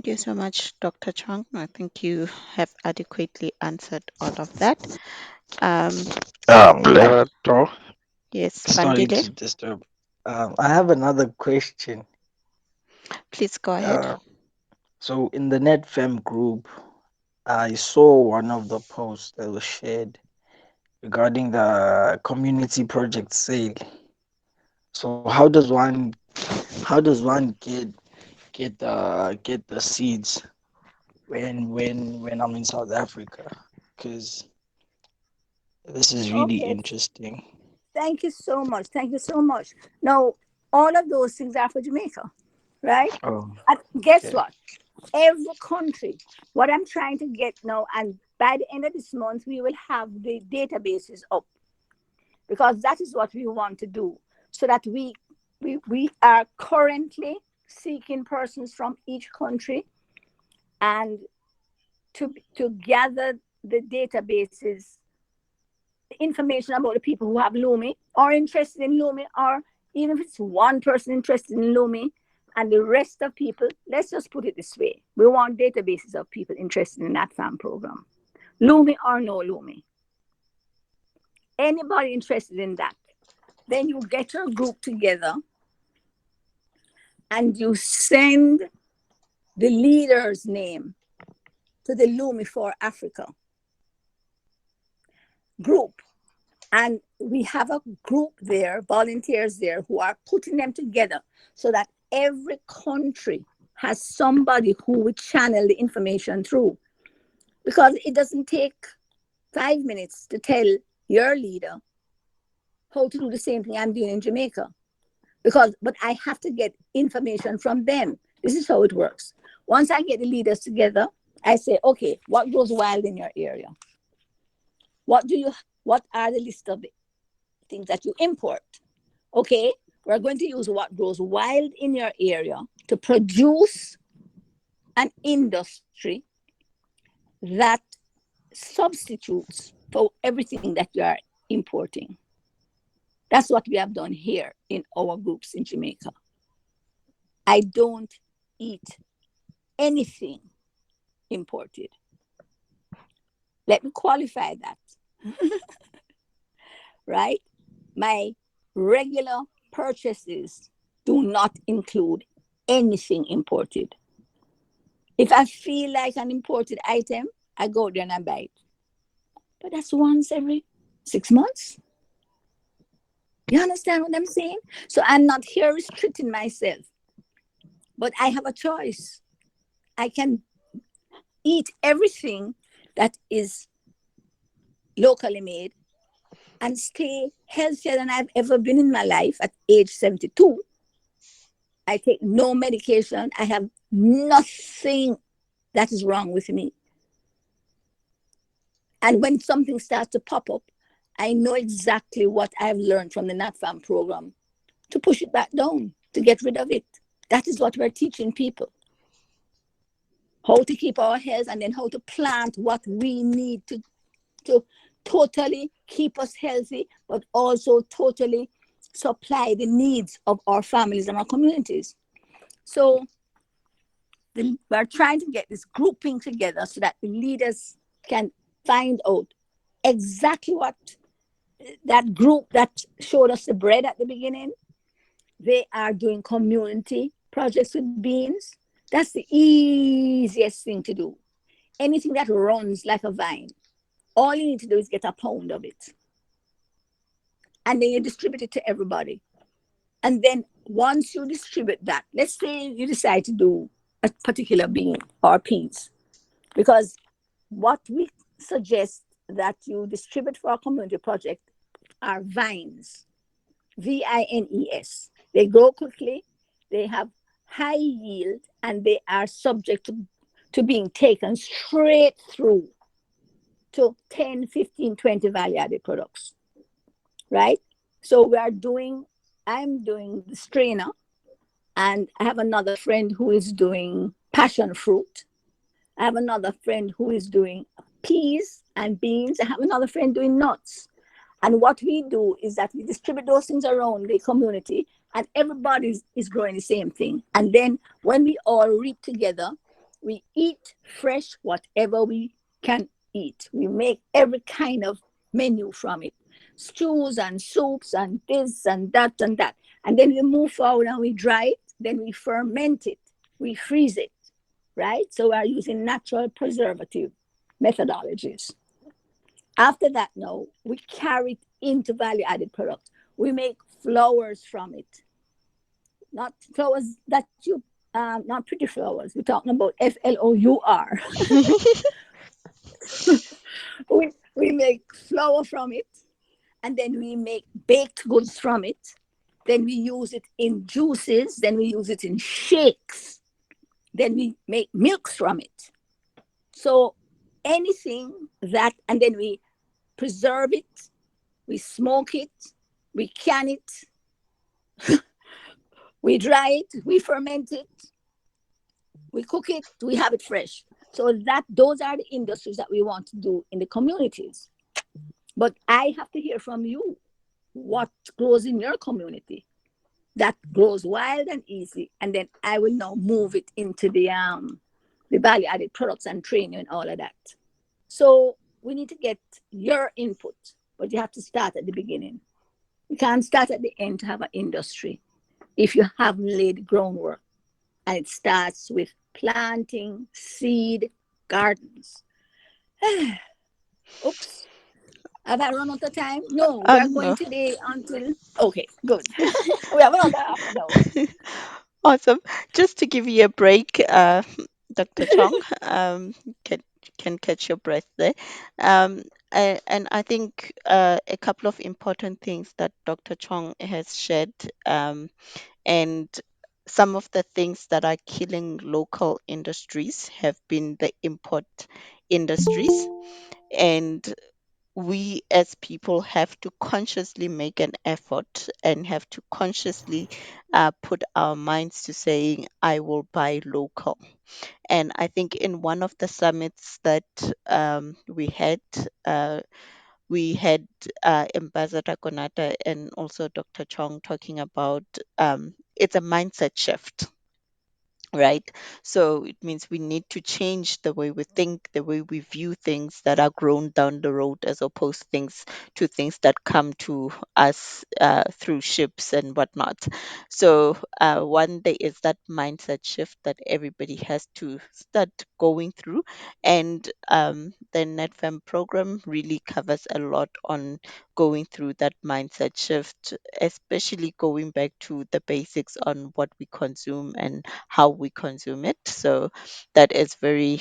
you so much, Dr. Chang. I think you have adequately answered all of that. Um, Lerato, yes, sorry Bandile, to disturb. I have another question. please go ahead. So in the NetFem group, I saw one of the posts that was shared regarding the community project sale. So how does one get the seeds when I'm in South Africa? Because this is really Okay. interesting. Thank you so much. Thank you so much. Now, all of those things are for Jamaica, right? Oh, And guess okay. what? Every country, what I'm trying to get now, and by the end of this month, we will have the databases up, because that is what we want to do, so that we are currently seeking persons from each country, and to gather the databases, information about the people who have Lumi or interested in Lumi, or even if it's one person interested in Lumi and the rest of people. Let's just put it this way: we want databases of people interested in that farm program, Lumi or no Lumi. Anybody interested in that, then you get your group together and you send the leader's name to the Lumi for Africa group. And we have a group there, volunteers there, who are putting them together so that every country has somebody who will channel the information through. Because it doesn't take 5 minutes to tell your leader how to do the same thing I'm doing in Jamaica. But I have to get information from them. This is how it works. Once I get the leaders together, I say, okay, what grows wild in your area? What are the list of the things that you import? Okay, we're going to use what grows wild in your area to produce an industry that substitutes for everything that you are importing. That's what we have done here in our groups in Jamaica. I don't eat anything imported. Let me qualify that. Right? My regular purchases do not include anything imported. If I feel like an imported item, I go there and I buy it. But that's once every 6 months. You understand what I'm saying? So I'm not here restricting myself, but I have a choice. I can eat everything that is locally made and stay healthier than I've ever been in my life at age 72. I take no medication. I have nothing that is wrong with me. And when something starts to pop up, I know exactly what I've learned from the NatFam program to push it back down, to get rid of it. That is what we're teaching people. How to keep our health, and then how to plant what we need to totally keep us healthy, but also totally supply the needs of our families and our communities. So we're trying to get this grouping together so that the leaders can find out exactly what that group that showed us the bread at the beginning, they are doing community projects with beans. That's the easiest thing to do. Anything that runs like a vine, all you need to do is get a pound of it. And then you distribute it to everybody. And then once you distribute that, let's say you decide to do a particular bean or peas, because what we suggest that you distribute for a community project are vines, VINES. They grow quickly, they have high yield, and they are subject to being taken straight through to 10, 15, 20 value added products, right? So I'm doing the strainer, and I have another friend who is doing passion fruit. I have another friend who is doing peas and beans. I have another friend doing nuts. And what we do is that we distribute those things around the community, and everybody is growing the same thing. And then when we all reap together, we eat fresh whatever we can eat. We make every kind of menu from it, stews and soups and this and that and that. And then we move forward and we dry it, then we ferment it, we freeze it, right? So we are using natural preservative methodologies. After that, now we carry it into value added products. We make flowers from it, not flowers that you, not pretty flowers. We're talking about FLOUR. We make flour from it, and then we make baked goods from it. Then we use it in juices. Then we use it in shakes. Then we make milks from it. So anything that, and then we preserve it, we smoke it, we can it, we dry it, we ferment it, we cook it, we have it fresh. So that those are the industries that we want to do in the communities. But I have to hear from you what grows in your community that grows wild and easy, and then I will now move it into the value added products and training and all of that. So we need to get your input, but you have to start at the beginning. You can't start at the end to have an industry if you haven't laid the groundwork. And it starts with planting seed gardens. Oops. Have I run out of time? No, we are going No. today until. Okay, good. We have another half an hour. Awesome. Just to give you a break, Dr. Chong, can can catch your breath there. And I think a couple of important things that Dr. Chong has shared, and some of the things that are killing local industries have been the import industries. And we as people have to consciously make an effort and have to consciously put our minds to saying, I will buy local. And I think in one of the summits that uh, we had Ambassador Konata and also Dr. Chong talking about it's a mindset shift, right? So it means we need to change the way we think, the way we view things that are grown down the road, as opposed to things that come to us through ships and whatnot. So one day is that mindset shift that everybody has to start going through, and the NetFem program really covers a lot on going through that mindset shift, especially going back to the basics on what we consume and how we consume it. So that is very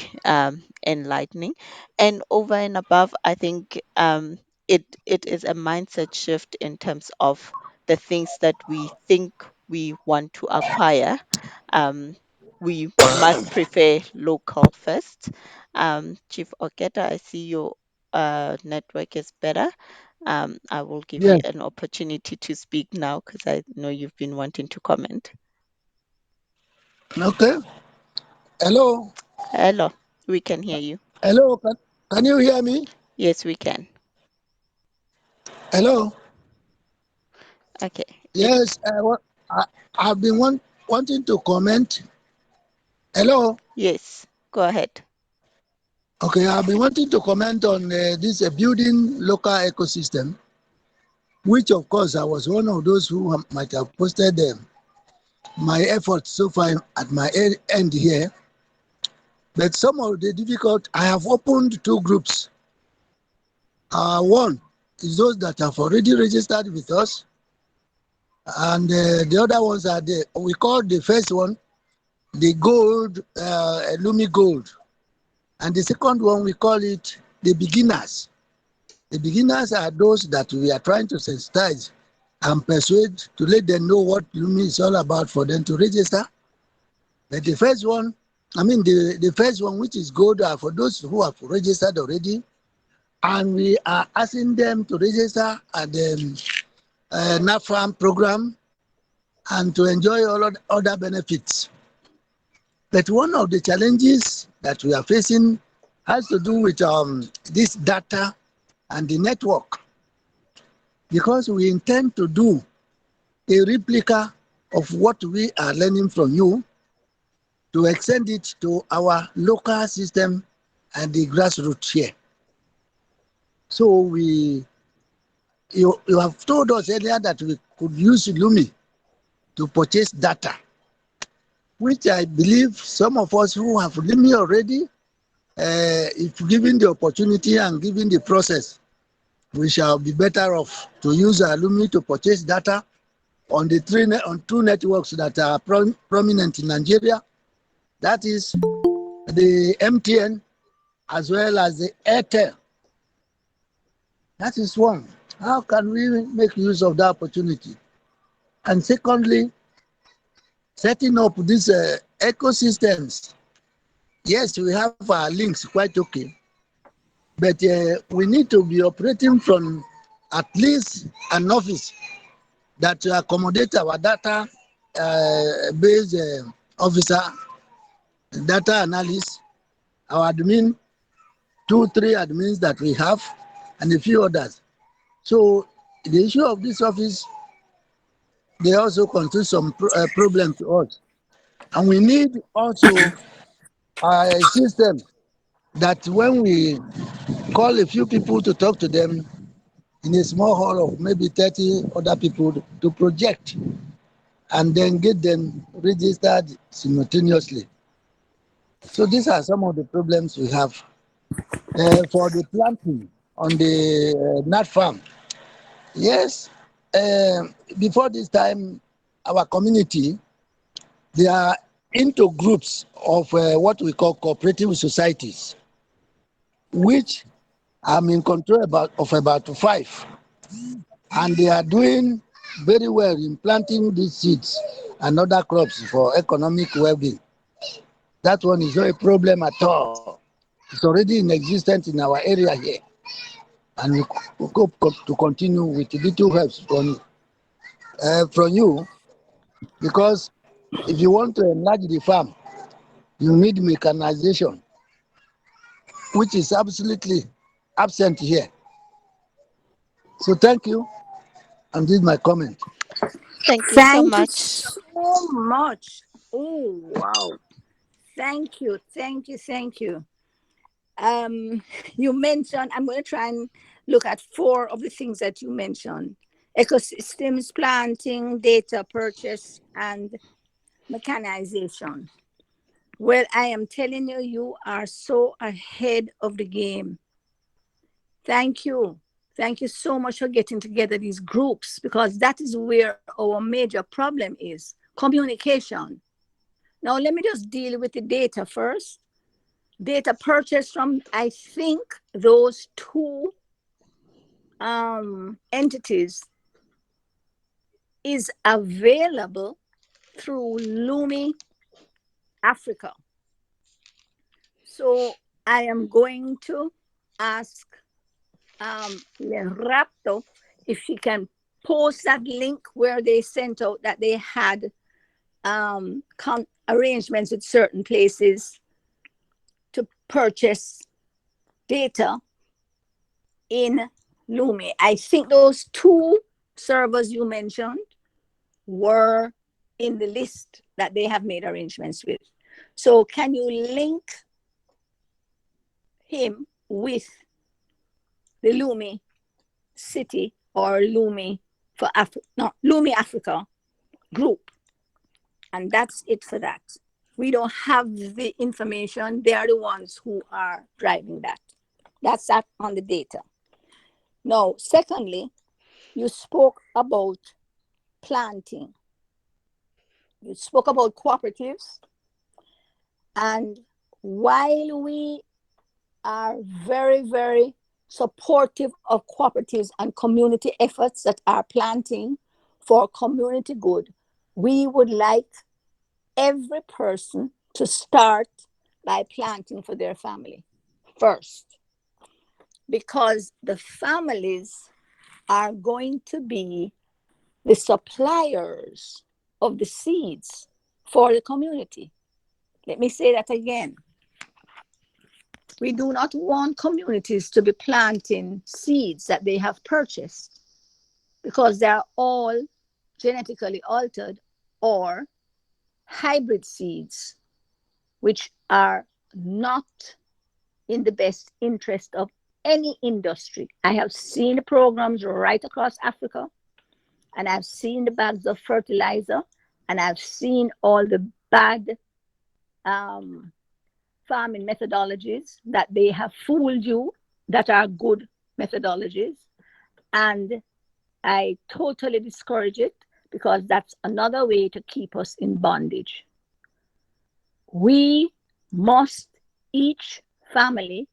enlightening. And over and above, I think it is a mindset shift in terms of the things that we think we want to acquire. Um, we must prefer local first. Chief Oketa, I see your network is better. I will give you Yes. an opportunity to speak now because I know you've been wanting to comment. Okay. Hello. Hello, we can hear you. Hello. Can you hear me? Yes, we can. Hello. Okay. Yes, I've been wanting to comment. Hello. Yes, go ahead. Okay, I've been wanting to comment on this building local ecosystem, which of course I was one of those who might have posted my efforts so far at my end here. But some of the difficult, I have opened two groups. One is those that have already registered with us, and the other ones are we call the first one the gold, Lumi Gold, and the second one we call it the beginners. The beginners are those that we are trying to sensitize and persuade to let them know what Lumi is all about for them to register. But the first one, the first one, which is gold, are for those who have registered already, and we are asking them to register at the NAFAM program and to enjoy all other benefits. But one of the challenges that we are facing has to do with this data and the network, because we intend to do a replica of what we are learning from you to extend it to our local system and the grassroots here. So you have told us earlier that we could use Lumi to purchase data, which I believe some of us who have Lumi already, if given the opportunity and given the process, we shall be better off to use Lumi to purchase data on the two networks that are prominent in Nigeria. That is the MTN as well as the Airtel. That is one. How can we make use of that opportunity? And secondly, setting up these ecosystems. Yes, we have our links quite okay, but we need to be operating from at least an office that accommodate our data based officer, data analyst, our admin, 2-3 admins that we have, and a few others. So the issue of this office, they also constitute some problem to us. And we need also a system that when we call a few people to talk to them in a small hall of maybe 30 other people to project and then get them registered simultaneously. So these are some of the problems we have. For the planting on the nut farm, yes, before this time, our community, they are into groups of what we call cooperative societies, which I'm in control of about 5. And they are doing very well in planting these seeds and other crops for economic well-being. That one is not a problem at all. It's already in existence in our area here. And we hope to continue with little help from you, because if you want to enlarge the farm, you need mechanization, which is absolutely absent here. So thank you, and this is my comment. Thank you so Thank you much. so much. Oh, wow. Thank you. Thank you. Thank you. You mentioned, I'm going to try and look at 4 of the things that you mentioned: ecosystems, planting, data purchase, and mechanization. Well, I am telling you, you are so ahead of the game. Thank you. Thank you so much for getting together these groups, because that is where our major problem is: communication. Now, let me just deal with the data first. Data purchased from, I think, those 2 entities is available through Lumi Africa. So I am going to ask Le Rapto if she can post that link where they sent out that they had arrangements with certain places to purchase data in Lumi. I think those 2 servers you mentioned were in the list that they have made arrangements with. So can you link him with the Lumi City or Lumi for Africa, no, Lumi Africa group? And that's it for that. We don't have the information. They are the ones who are driving that. That's that on the data. Now, secondly, you spoke about planting. You spoke about cooperatives. And while we are very, very supportive of cooperatives and community efforts that are planting for community good, we would like every person to start by planting for their family first, because the families are going to be the suppliers of the seeds for the community. Let me say that again. We do not want communities to be planting seeds that they have purchased, because they are all genetically altered or hybrid seeds, which are not in the best interest of any industry. I have seen the programs right across Africa, and I've seen the bags of fertilizer, and I've seen all the bad farming methodologies that they have fooled you that are good methodologies. And I totally discourage it, because that's another way to keep us in bondage. We must, each family,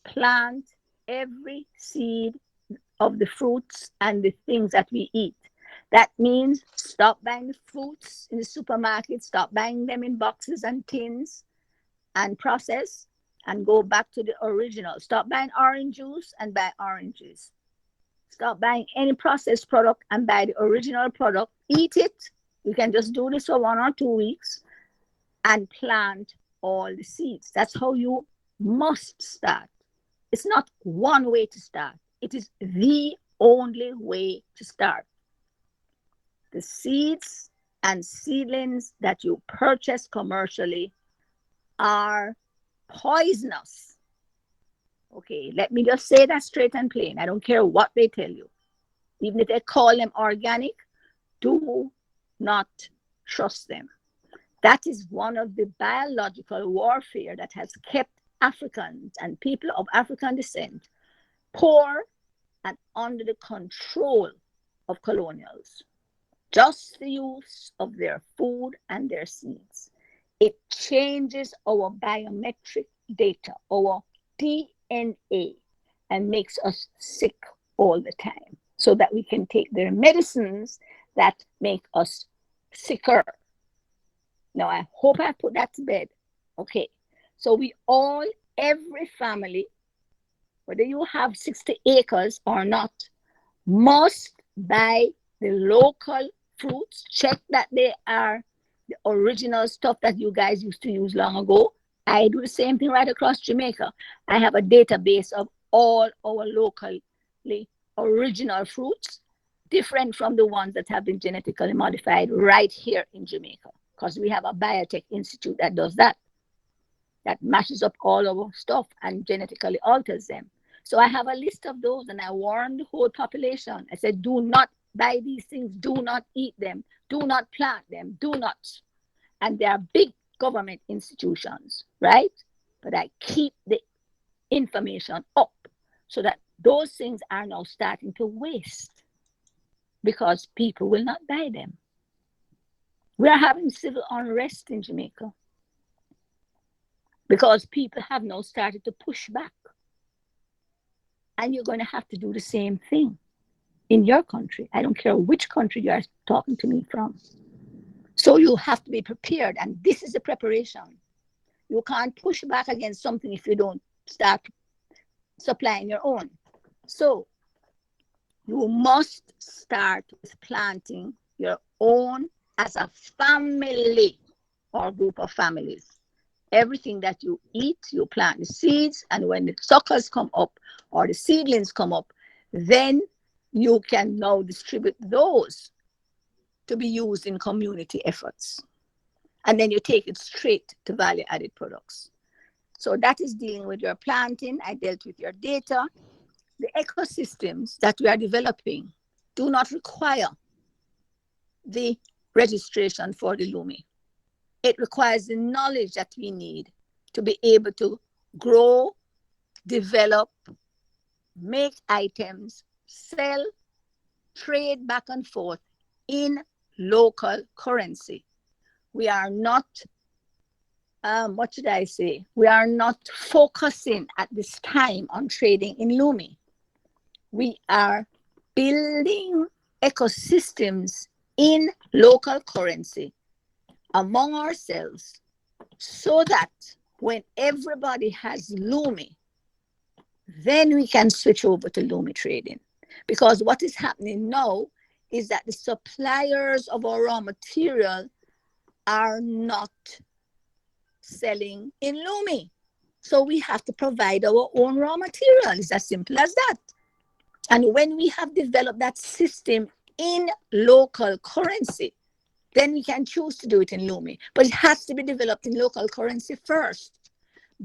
plant every seed of the fruits and the things that we eat. That means stop buying the fruits in the supermarket, stop buying them in boxes and tins and process, and go back to the original. Stop buying orange juice and buy oranges. Stop buying any processed product and buy the original product. Eat it. You can just do this for 1 or 2 weeks and plant all the seeds. That's how you must start. It's not one way to start. It is the only way to start. The seeds and seedlings that you purchase commercially are poisonous. Okay, let me just say that straight and plain. I don't care what they tell you. Even if they call them organic, do not trust them. That is one of the biological warfare that has kept Africans and people of African descent poor and under the control of colonials. Just the use of their food and their seeds. It changes our biometric data, our DNA, and makes us sick all the time, so that we can take their medicines that make us sicker. Now, I hope I put that to bed. Okay, so we all, every family, whether you have 60 acres or not, must buy the local fruits. Check that they are the original stuff that you guys used to use long ago. I do the same thing right across Jamaica. I have a database of all our locally original fruits, different from the ones that have been genetically modified right here in Jamaica, because we have a biotech institute that does that, that mashes up all our stuff and genetically alters them. So I have a list of those, and I warn the whole population. I said, do not buy these things, do not eat them, do not plant them, do not. And they are big government institutions, right? But I keep the information up so that those things are now starting to waste, because people will not buy them. We are having civil unrest in Jamaica because people have now started to push back. And you're going to have to do the same thing in your country. I don't care which country you are talking to me from. So you have to be prepared, and this is the preparation. You can't push back against something if you don't start supplying your own. So you must start with planting your own as a family or group of families. Everything that you eat, you plant the seeds, and when the suckers come up or the seedlings come up, then you can now distribute those to be used in community efforts. And then you take it straight to value-added products. So that is dealing with your planting. I dealt with your data. The ecosystems that we are developing do not require the registration for the LUMI. It requires the knowledge that we need to be able to grow, develop, make items, sell, trade back and forth in local currency. We are not, what should I say? We are not focusing at this time on trading in LUMI. We are building ecosystems in local currency among ourselves so that when everybody has LUMI, then we can switch over to LUMI trading. Because what is happening now is that the suppliers of our raw material are not selling in LUMI. So we have to provide our own raw material. It's as simple as that. And when we have developed that system in local currency, then we can choose to do it in LUMI. But it has to be developed in local currency first,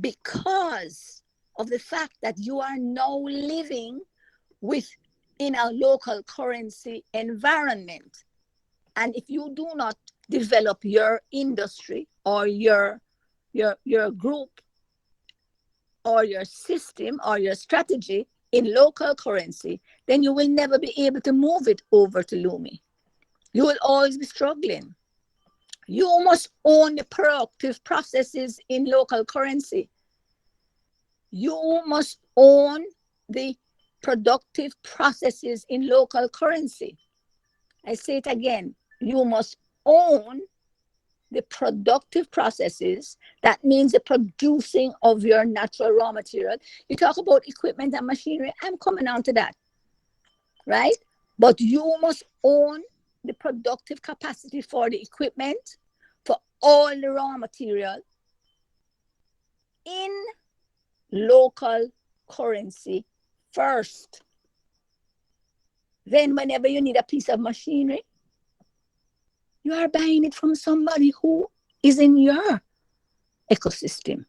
because of the fact that you are now living in a local currency environment. And if you do not develop your industry or your group or your system or your strategy in local currency, then you will never be able to move it over to LUMI. You will always be struggling. You must own the productive processes in local currency. You must own the productive processes in local currency. I say it again. You must own the productive processes. That means the producing of your natural raw material. You talk about equipment and machinery. I'm coming on to that, right? But you must own the productive capacity for the equipment, for all the raw material in local currency first. Then whenever you need a piece of machinery, you are buying it from somebody who is in your ecosystem.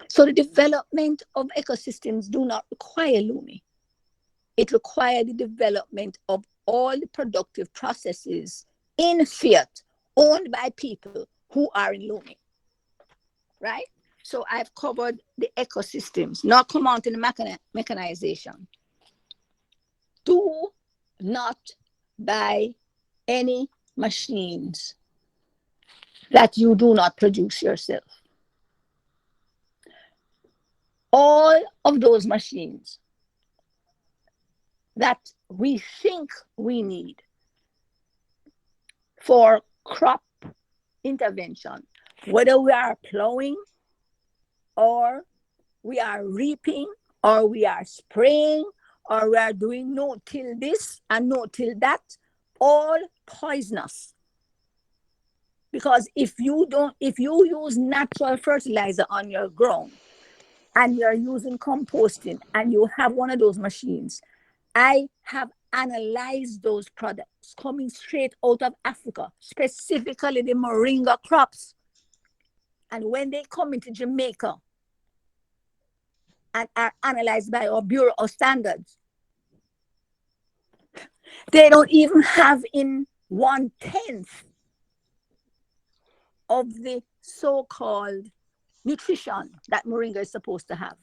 So the development of ecosystems do not require LUMI. It requires the development of all the productive processes in fiat owned by people who are in LUMI, right? So I've covered the ecosystems. Now come on to the mechanization. Do not buy any machines that you do not produce yourself. All of those machines that we think we need for crop intervention, whether we are plowing or we are reaping or we are spraying or we are doing no-till this and no-till that, all poisonous. Because if you use natural fertilizer on your ground and you're using composting and you have one of those machines, I have analyzed those products coming straight out of Africa, specifically the moringa crops. And when they come into Jamaica and are analyzed by our Bureau of Standards, they don't even have in 1/10 of the so-called nutrition that moringa is supposed to have.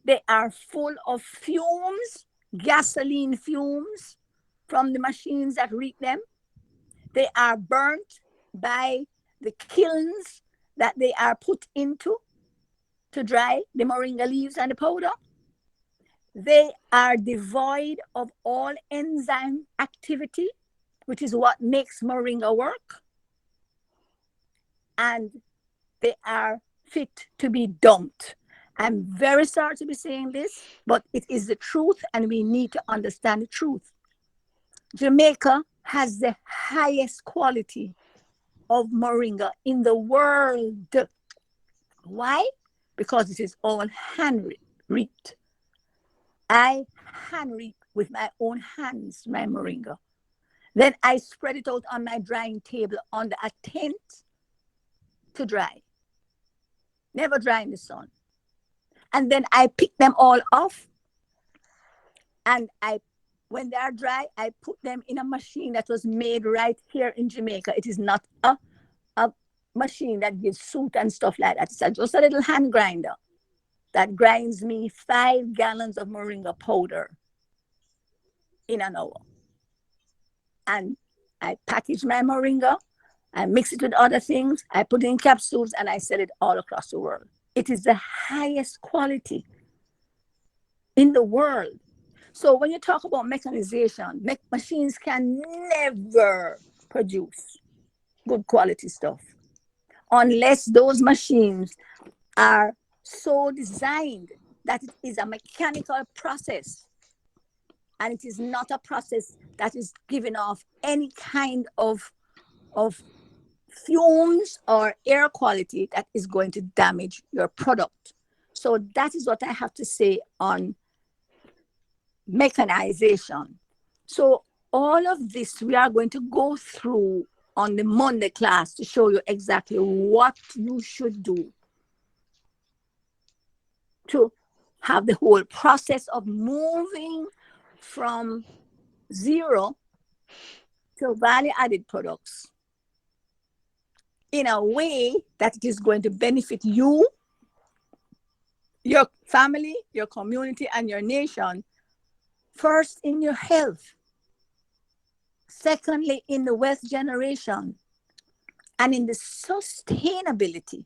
They are full of fumes, gasoline fumes from the machines that reap them. They are burnt by the kilns that they are put into to dry the moringa leaves and the powder. They are devoid of all enzyme activity, which is what makes moringa work. And they are fit to be dumped. I'm very sorry to be saying this, but it is the truth and we need to understand the truth. Jamaica has the highest quality of moringa in the world. Why? Because it is all hand reaped. I hand reap with my own hands my moringa. Then I spread it out on my drying table under a tent to dry. Never dry in the sun. And then I pick them all off, and when they are dry, I put them in a machine that was made right here in Jamaica. It is not a machine that gives soot and stuff like that. It's just a little hand grinder that grinds me 5 gallons of moringa powder in an hour. And I package my moringa, I mix it with other things, I put it in capsules, and I sell it all across the world. It is the highest quality in the world. So when you talk about mechanization, machines can never produce good quality stuff unless those machines are so designed that it is a mechanical process, and it is not a process that is giving off any kind of fumes or air quality that is going to damage your product. So that is what I have to say on mechanization. So all of this we are going to go through on the Monday class to show you exactly what you should do to have the whole process of moving from zero to value-added products in a way that it is going to benefit you, your family, your community, and your nation. First, in your health. Secondly, in the wealth generation and in the sustainability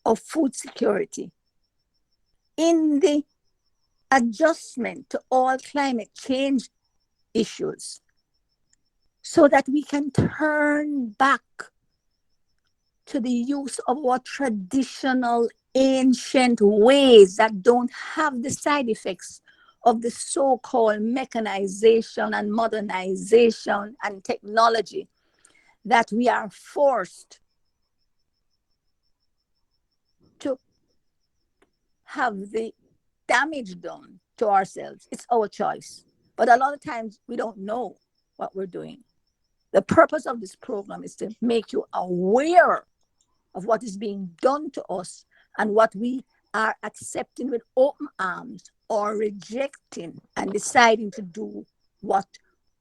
of food security, in the adjustment to all climate change issues, so that we can turn back to the use of our traditional ancient ways that don't have the side effects of the so-called mechanization and modernization and technology that we are forced to have the damage done to ourselves. It's our choice. But a lot of times we don't know what we're doing. The purpose of this program is to make you aware of what is being done to us and what we are accepting with open arms or rejecting and deciding to do what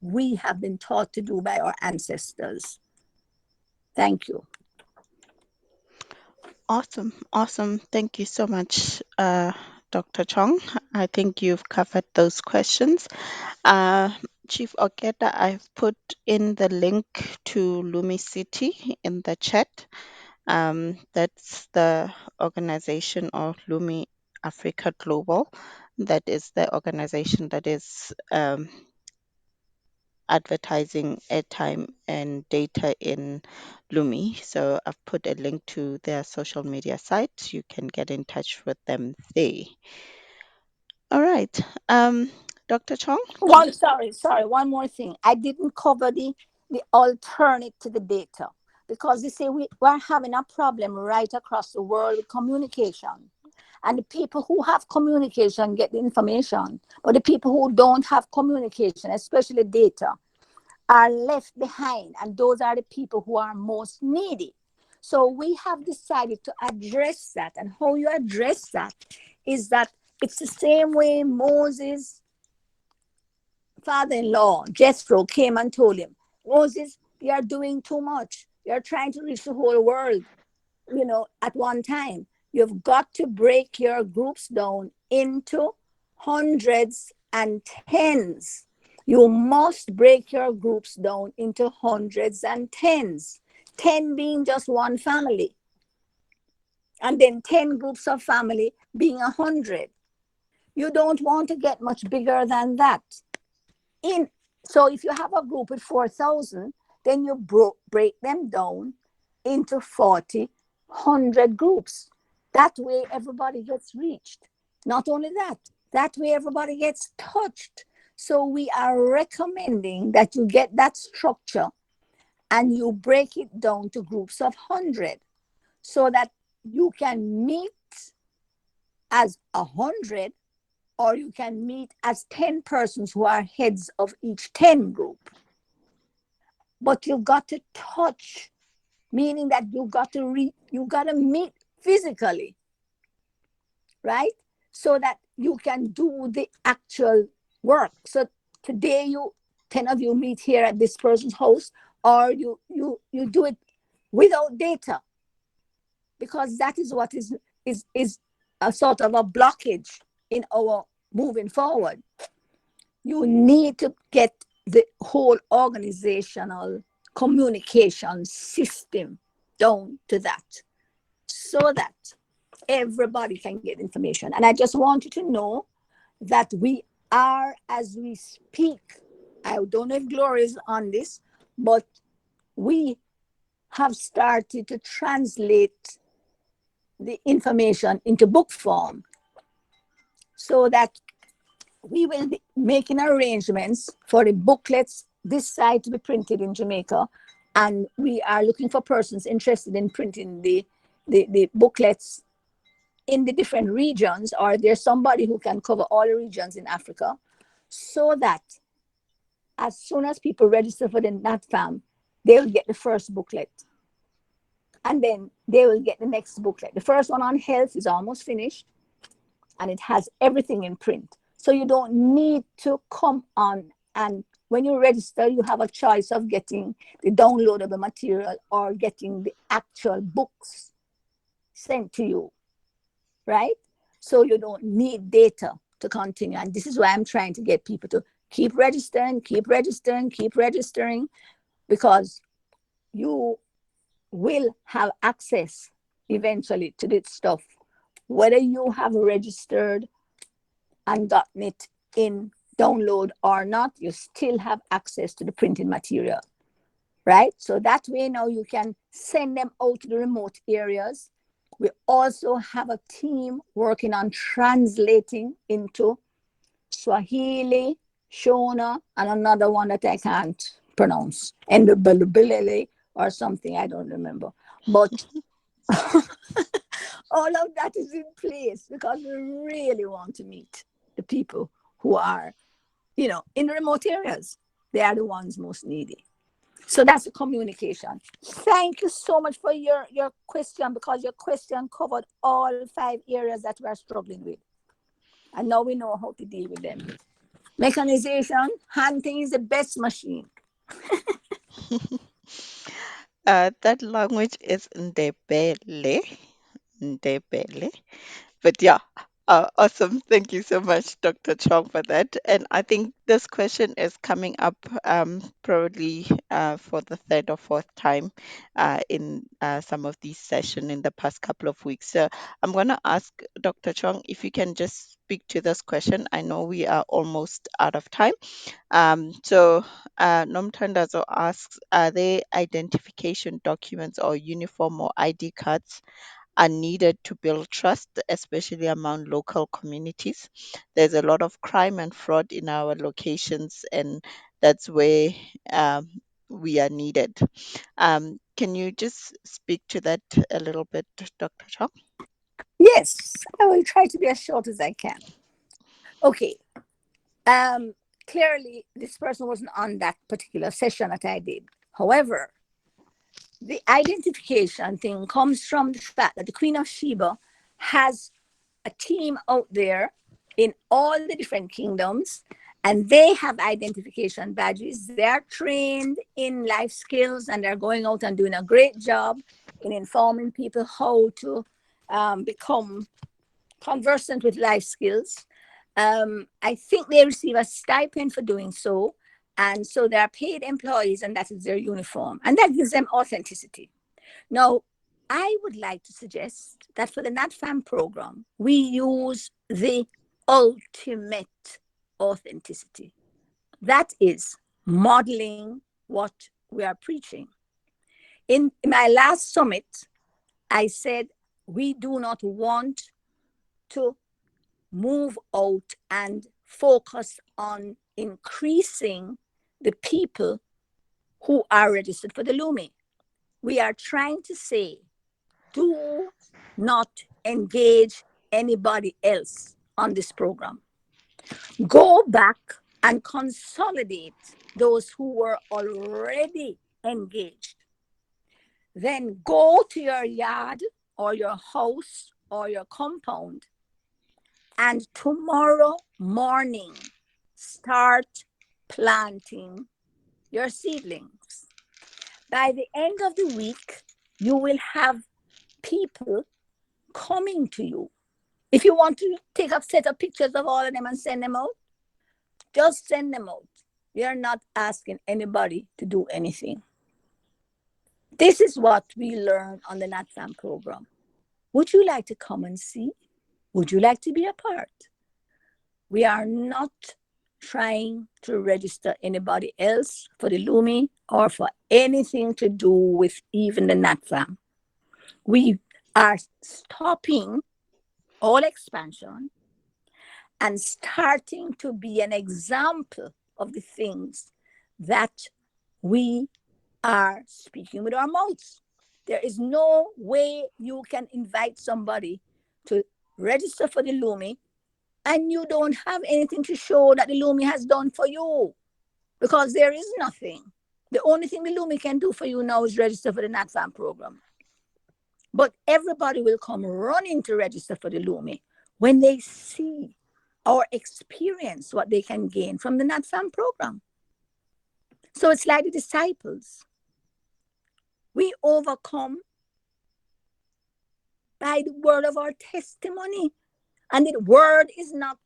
we have been taught to do by our ancestors. Thank you. Awesome. Thank you so much, Dr. Chong. I think you've covered those questions. Chief Oketa, I've put in the link to Lumicity in the chat. That's the organization of Lumi Africa Global. That is the organization that is advertising airtime and data in Lumi. So I've put a link to their social media site. You can get in touch with them there. All right. Dr. Chong? Sorry, one more thing. I didn't cover the alternate to the data, because they say we're having a problem right across the world with communication. And the people who have communication get the information, but the people who don't have communication, especially data, are left behind. And those are the people who are most needy. So we have decided to address that. And how you address that is that it's the same way Moses' father-in-law, Jethro, came and told him, Moses, you are doing too much. You're trying to reach the whole world, at one time. You've got to break your groups down into hundreds and tens. You must break your groups down into hundreds and tens. 10 being just one family. And then 10 groups of family being 100. You don't want to get much bigger than that. So if you have a group with 4,000, then you break them down into 40, 100 groups. That way everybody gets reached. Not only that way everybody gets touched. So we are recommending that you get that structure and you break it down to groups of 100 so that you can meet as 100, or you can meet as 10 persons who are heads of each 10 group. but you got to touch, meaning that you got to meet physically, right? So that you can do the actual work. So today, 10 of you meet here at this person's house, or you do it without data, because that is what is a sort of a blockage in our moving forward. You need to get the whole organizational communication system down to that, so that everybody can get information. And I just want you to know that we are, as we speak, I don't know if Gloria is on this, but we have started to translate the information into book form, so that we will be making arrangements for the booklets this side to be printed in Jamaica. And we are looking for persons interested in printing the booklets in the different regions, or there's somebody who can cover all the regions in Africa, so that as soon as people register for the NatFam, they will get the first booklet. And then they will get the next booklet. The first one on health is almost finished, and it has everything in print. So you don't need to come on, and when you register, you have a choice of getting the downloadable material or getting the actual books sent to you, right? So you don't need data to continue. And this is why I'm trying to get people to keep registering, because you will have access eventually to this stuff. Whether you have registered and gotten it in download or not, you still have access to the printed material, right? So that way now you can send them out to the remote areas. We also have a team working on translating into Swahili, Shona, and another one that I can't pronounce, Ndebele or something, I don't remember. But all of that is in place because we really want to meet the people who are, in the remote areas. They are the ones most needy. So that's the communication. Thank you so much for your question, because your question covered all 5 areas that we are struggling with. And now we know how to deal with them. Mechanization, hunting is the best machine. That language is Ndebele. Ndebele. But yeah, awesome. Thank you so much, Dr. Chong, for that. And I think this question is coming up probably for the third or fourth time in some of these sessions in the past couple of weeks. So I'm going to ask Dr. Chong if you can just speak to this question. I know we are almost out of time. Nom Tandazo asks, are there identification documents or uniform or ID cards are needed to build trust, especially among local communities? There's a lot of crime and fraud in our locations, and that's where we are needed. Can you just speak to that a little bit, Dr. Chong? Yes, I will try to be as short as I can. Okay. Clearly, this person wasn't on that particular session that I did. However, the identification thing comes from the fact that the Queen of Sheba has a team out there in all the different kingdoms, and they have identification badges. They're trained in life skills, and they're going out and doing a great job in informing people how to become conversant with life skills. I think they receive a stipend for doing so. And so they are paid employees, and that is their uniform. And that gives them authenticity. Now, I would like to suggest that for the NatFam program, we use the ultimate authenticity. That is modeling what we are preaching. In my last summit, I said we do not want to move out and focus on increasing the people who are registered for the LUMI. We are trying to say, do not engage anybody else on this program. Go back and consolidate those who were already engaged. Then go to your yard or your house or your compound, and tomorrow morning start planting your seedlings. By the end of the week, you will have people coming to you. If you want to take a set of pictures of all of them and send them out, just send them out. We are not asking anybody to do anything. This is what we learn on the NatFam program. Would you like to come and see? Would you like to be a part? We are not trying to register anybody else for the Lumi or for anything to do with even the NatFam. We are stopping all expansion and starting to be an example of the things that we are speaking with our mouths. There is no way you can invite somebody to register for the Lumi and you don't have anything to show that the Lumi has done for you, because there is nothing. The only thing the Lumi can do for you now is register for the NatFam program. But everybody will come running to register for the Lumi when they see or experience what they can gain from the NatFam program. So it's like the disciples. We overcome by the word of our testimony. And the word is not,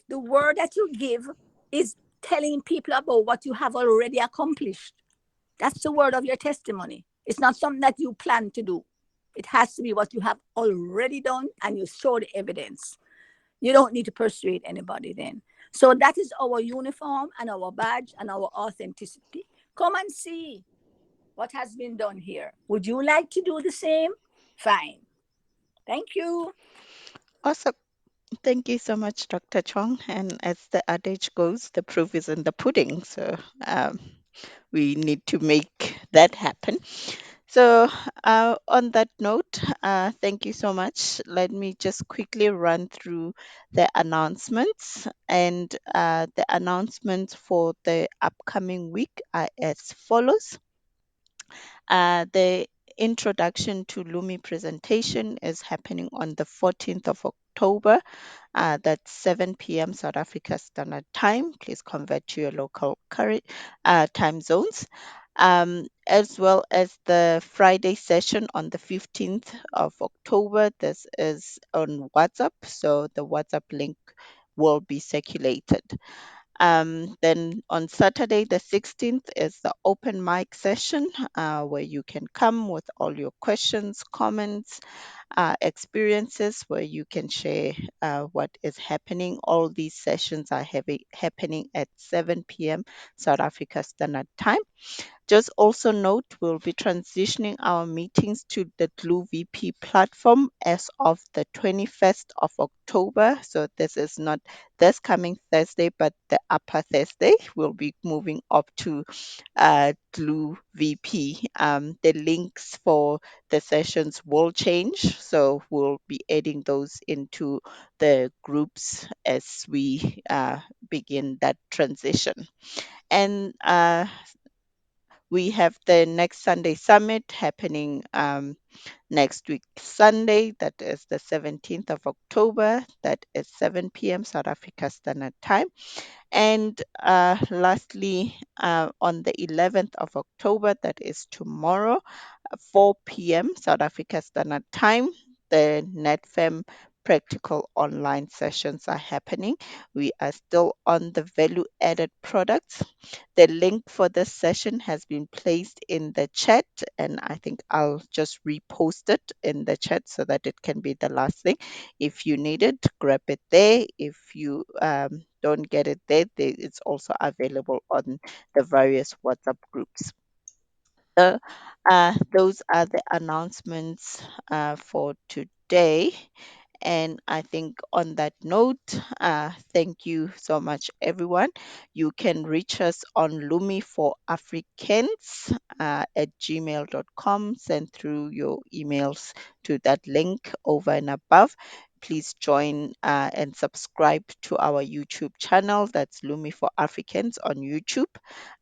the word that you give is telling people about what you have already accomplished. That's the word of your testimony. It's not something that you plan to do. It has to be what you have already done and you show the evidence. You don't need to persuade anybody then. So that is our uniform and our badge and our authenticity. Come and see what has been done here. Would you like to do the same? Fine. Thank you. Awesome. Thank you so much, Dr. Chong. And as the adage goes, the proof is in the pudding. So we need to make that happen. So, on that note, thank you so much. Let me just quickly run through the announcements. And the announcements for the upcoming week are as follows. The introduction to Lumi presentation is happening on the 14th of October. That's 7 p.m. South Africa Standard Time. Please convert to your local current time zones. As well as the Friday session on the 15th of October. This is on WhatsApp, so the WhatsApp link will be circulated. Then on Saturday, the 16th, is the open mic session where you can come with all your questions, comments, experiences, where you can share what is happening. All these sessions are happening at 7 p.m. South Africa Standard Time. Just also note, we'll be transitioning our meetings to the Glue VP platform as of the 21st of October. So this is not this coming Thursday, but the upper Thursday. We'll be moving up to Glue VP. The links for the sessions will change, so we'll be adding those into the groups as we begin that transition. And we have the next Sunday summit happening next week, Sunday, that is the 17th of October, that is 7 p.m. South Africa Standard Time. And lastly, on the 11th of October, that is tomorrow, 4 p.m. South Africa Standard Time, the NetFem practical online sessions are happening. We are still on the value added products. The link for this session has been placed in the chat, and I think I'll just repost it in the chat so that it can be the last thing. If you need it, grab it there. If you don't get it there, it's also available on the various WhatsApp groups. So, those are the announcements for today. And I think on that note, thank you so much, everyone. You can reach us on Lumi for Africans at gmail.com. Send through your emails to that link over and above. please join and subscribe to our YouTube channel. That's Lumi for Africans on YouTube,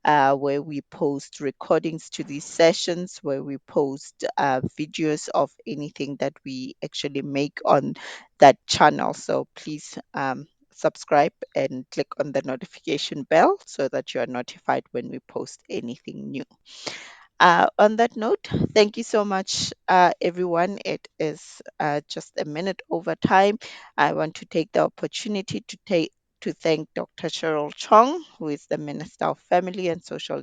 where we post recordings to these sessions, where we post videos of anything that we actually make on that channel. So please subscribe and click on the notification bell so that you are notified when we post anything new. On that note, thank you so much, everyone. It is just a minute over time. I want to take the opportunity to thank Dr. Cheryl Chong, who is the Minister of Family and Social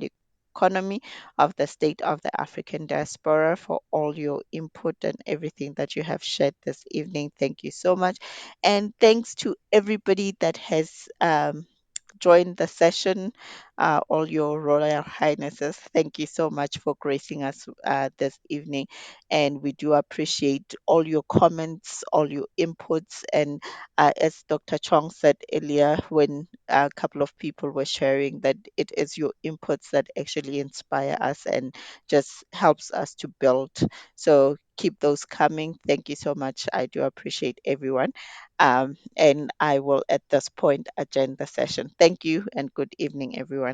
Economy of the State of the African Diaspora, for all your input and everything that you have shared this evening. Thank you so much. And thanks to everybody that has joined the session, all your Royal Highnesses. Thank you so much for gracing us this evening. And we do appreciate all your comments, all your inputs. And as Dr. Chong said earlier, when a couple of people were sharing, that it is your inputs that actually inspire us and just helps us to build. So keep those coming. Thank you so much. I do appreciate everyone. And I will at this point adjourn the session. Thank you and good evening, everyone.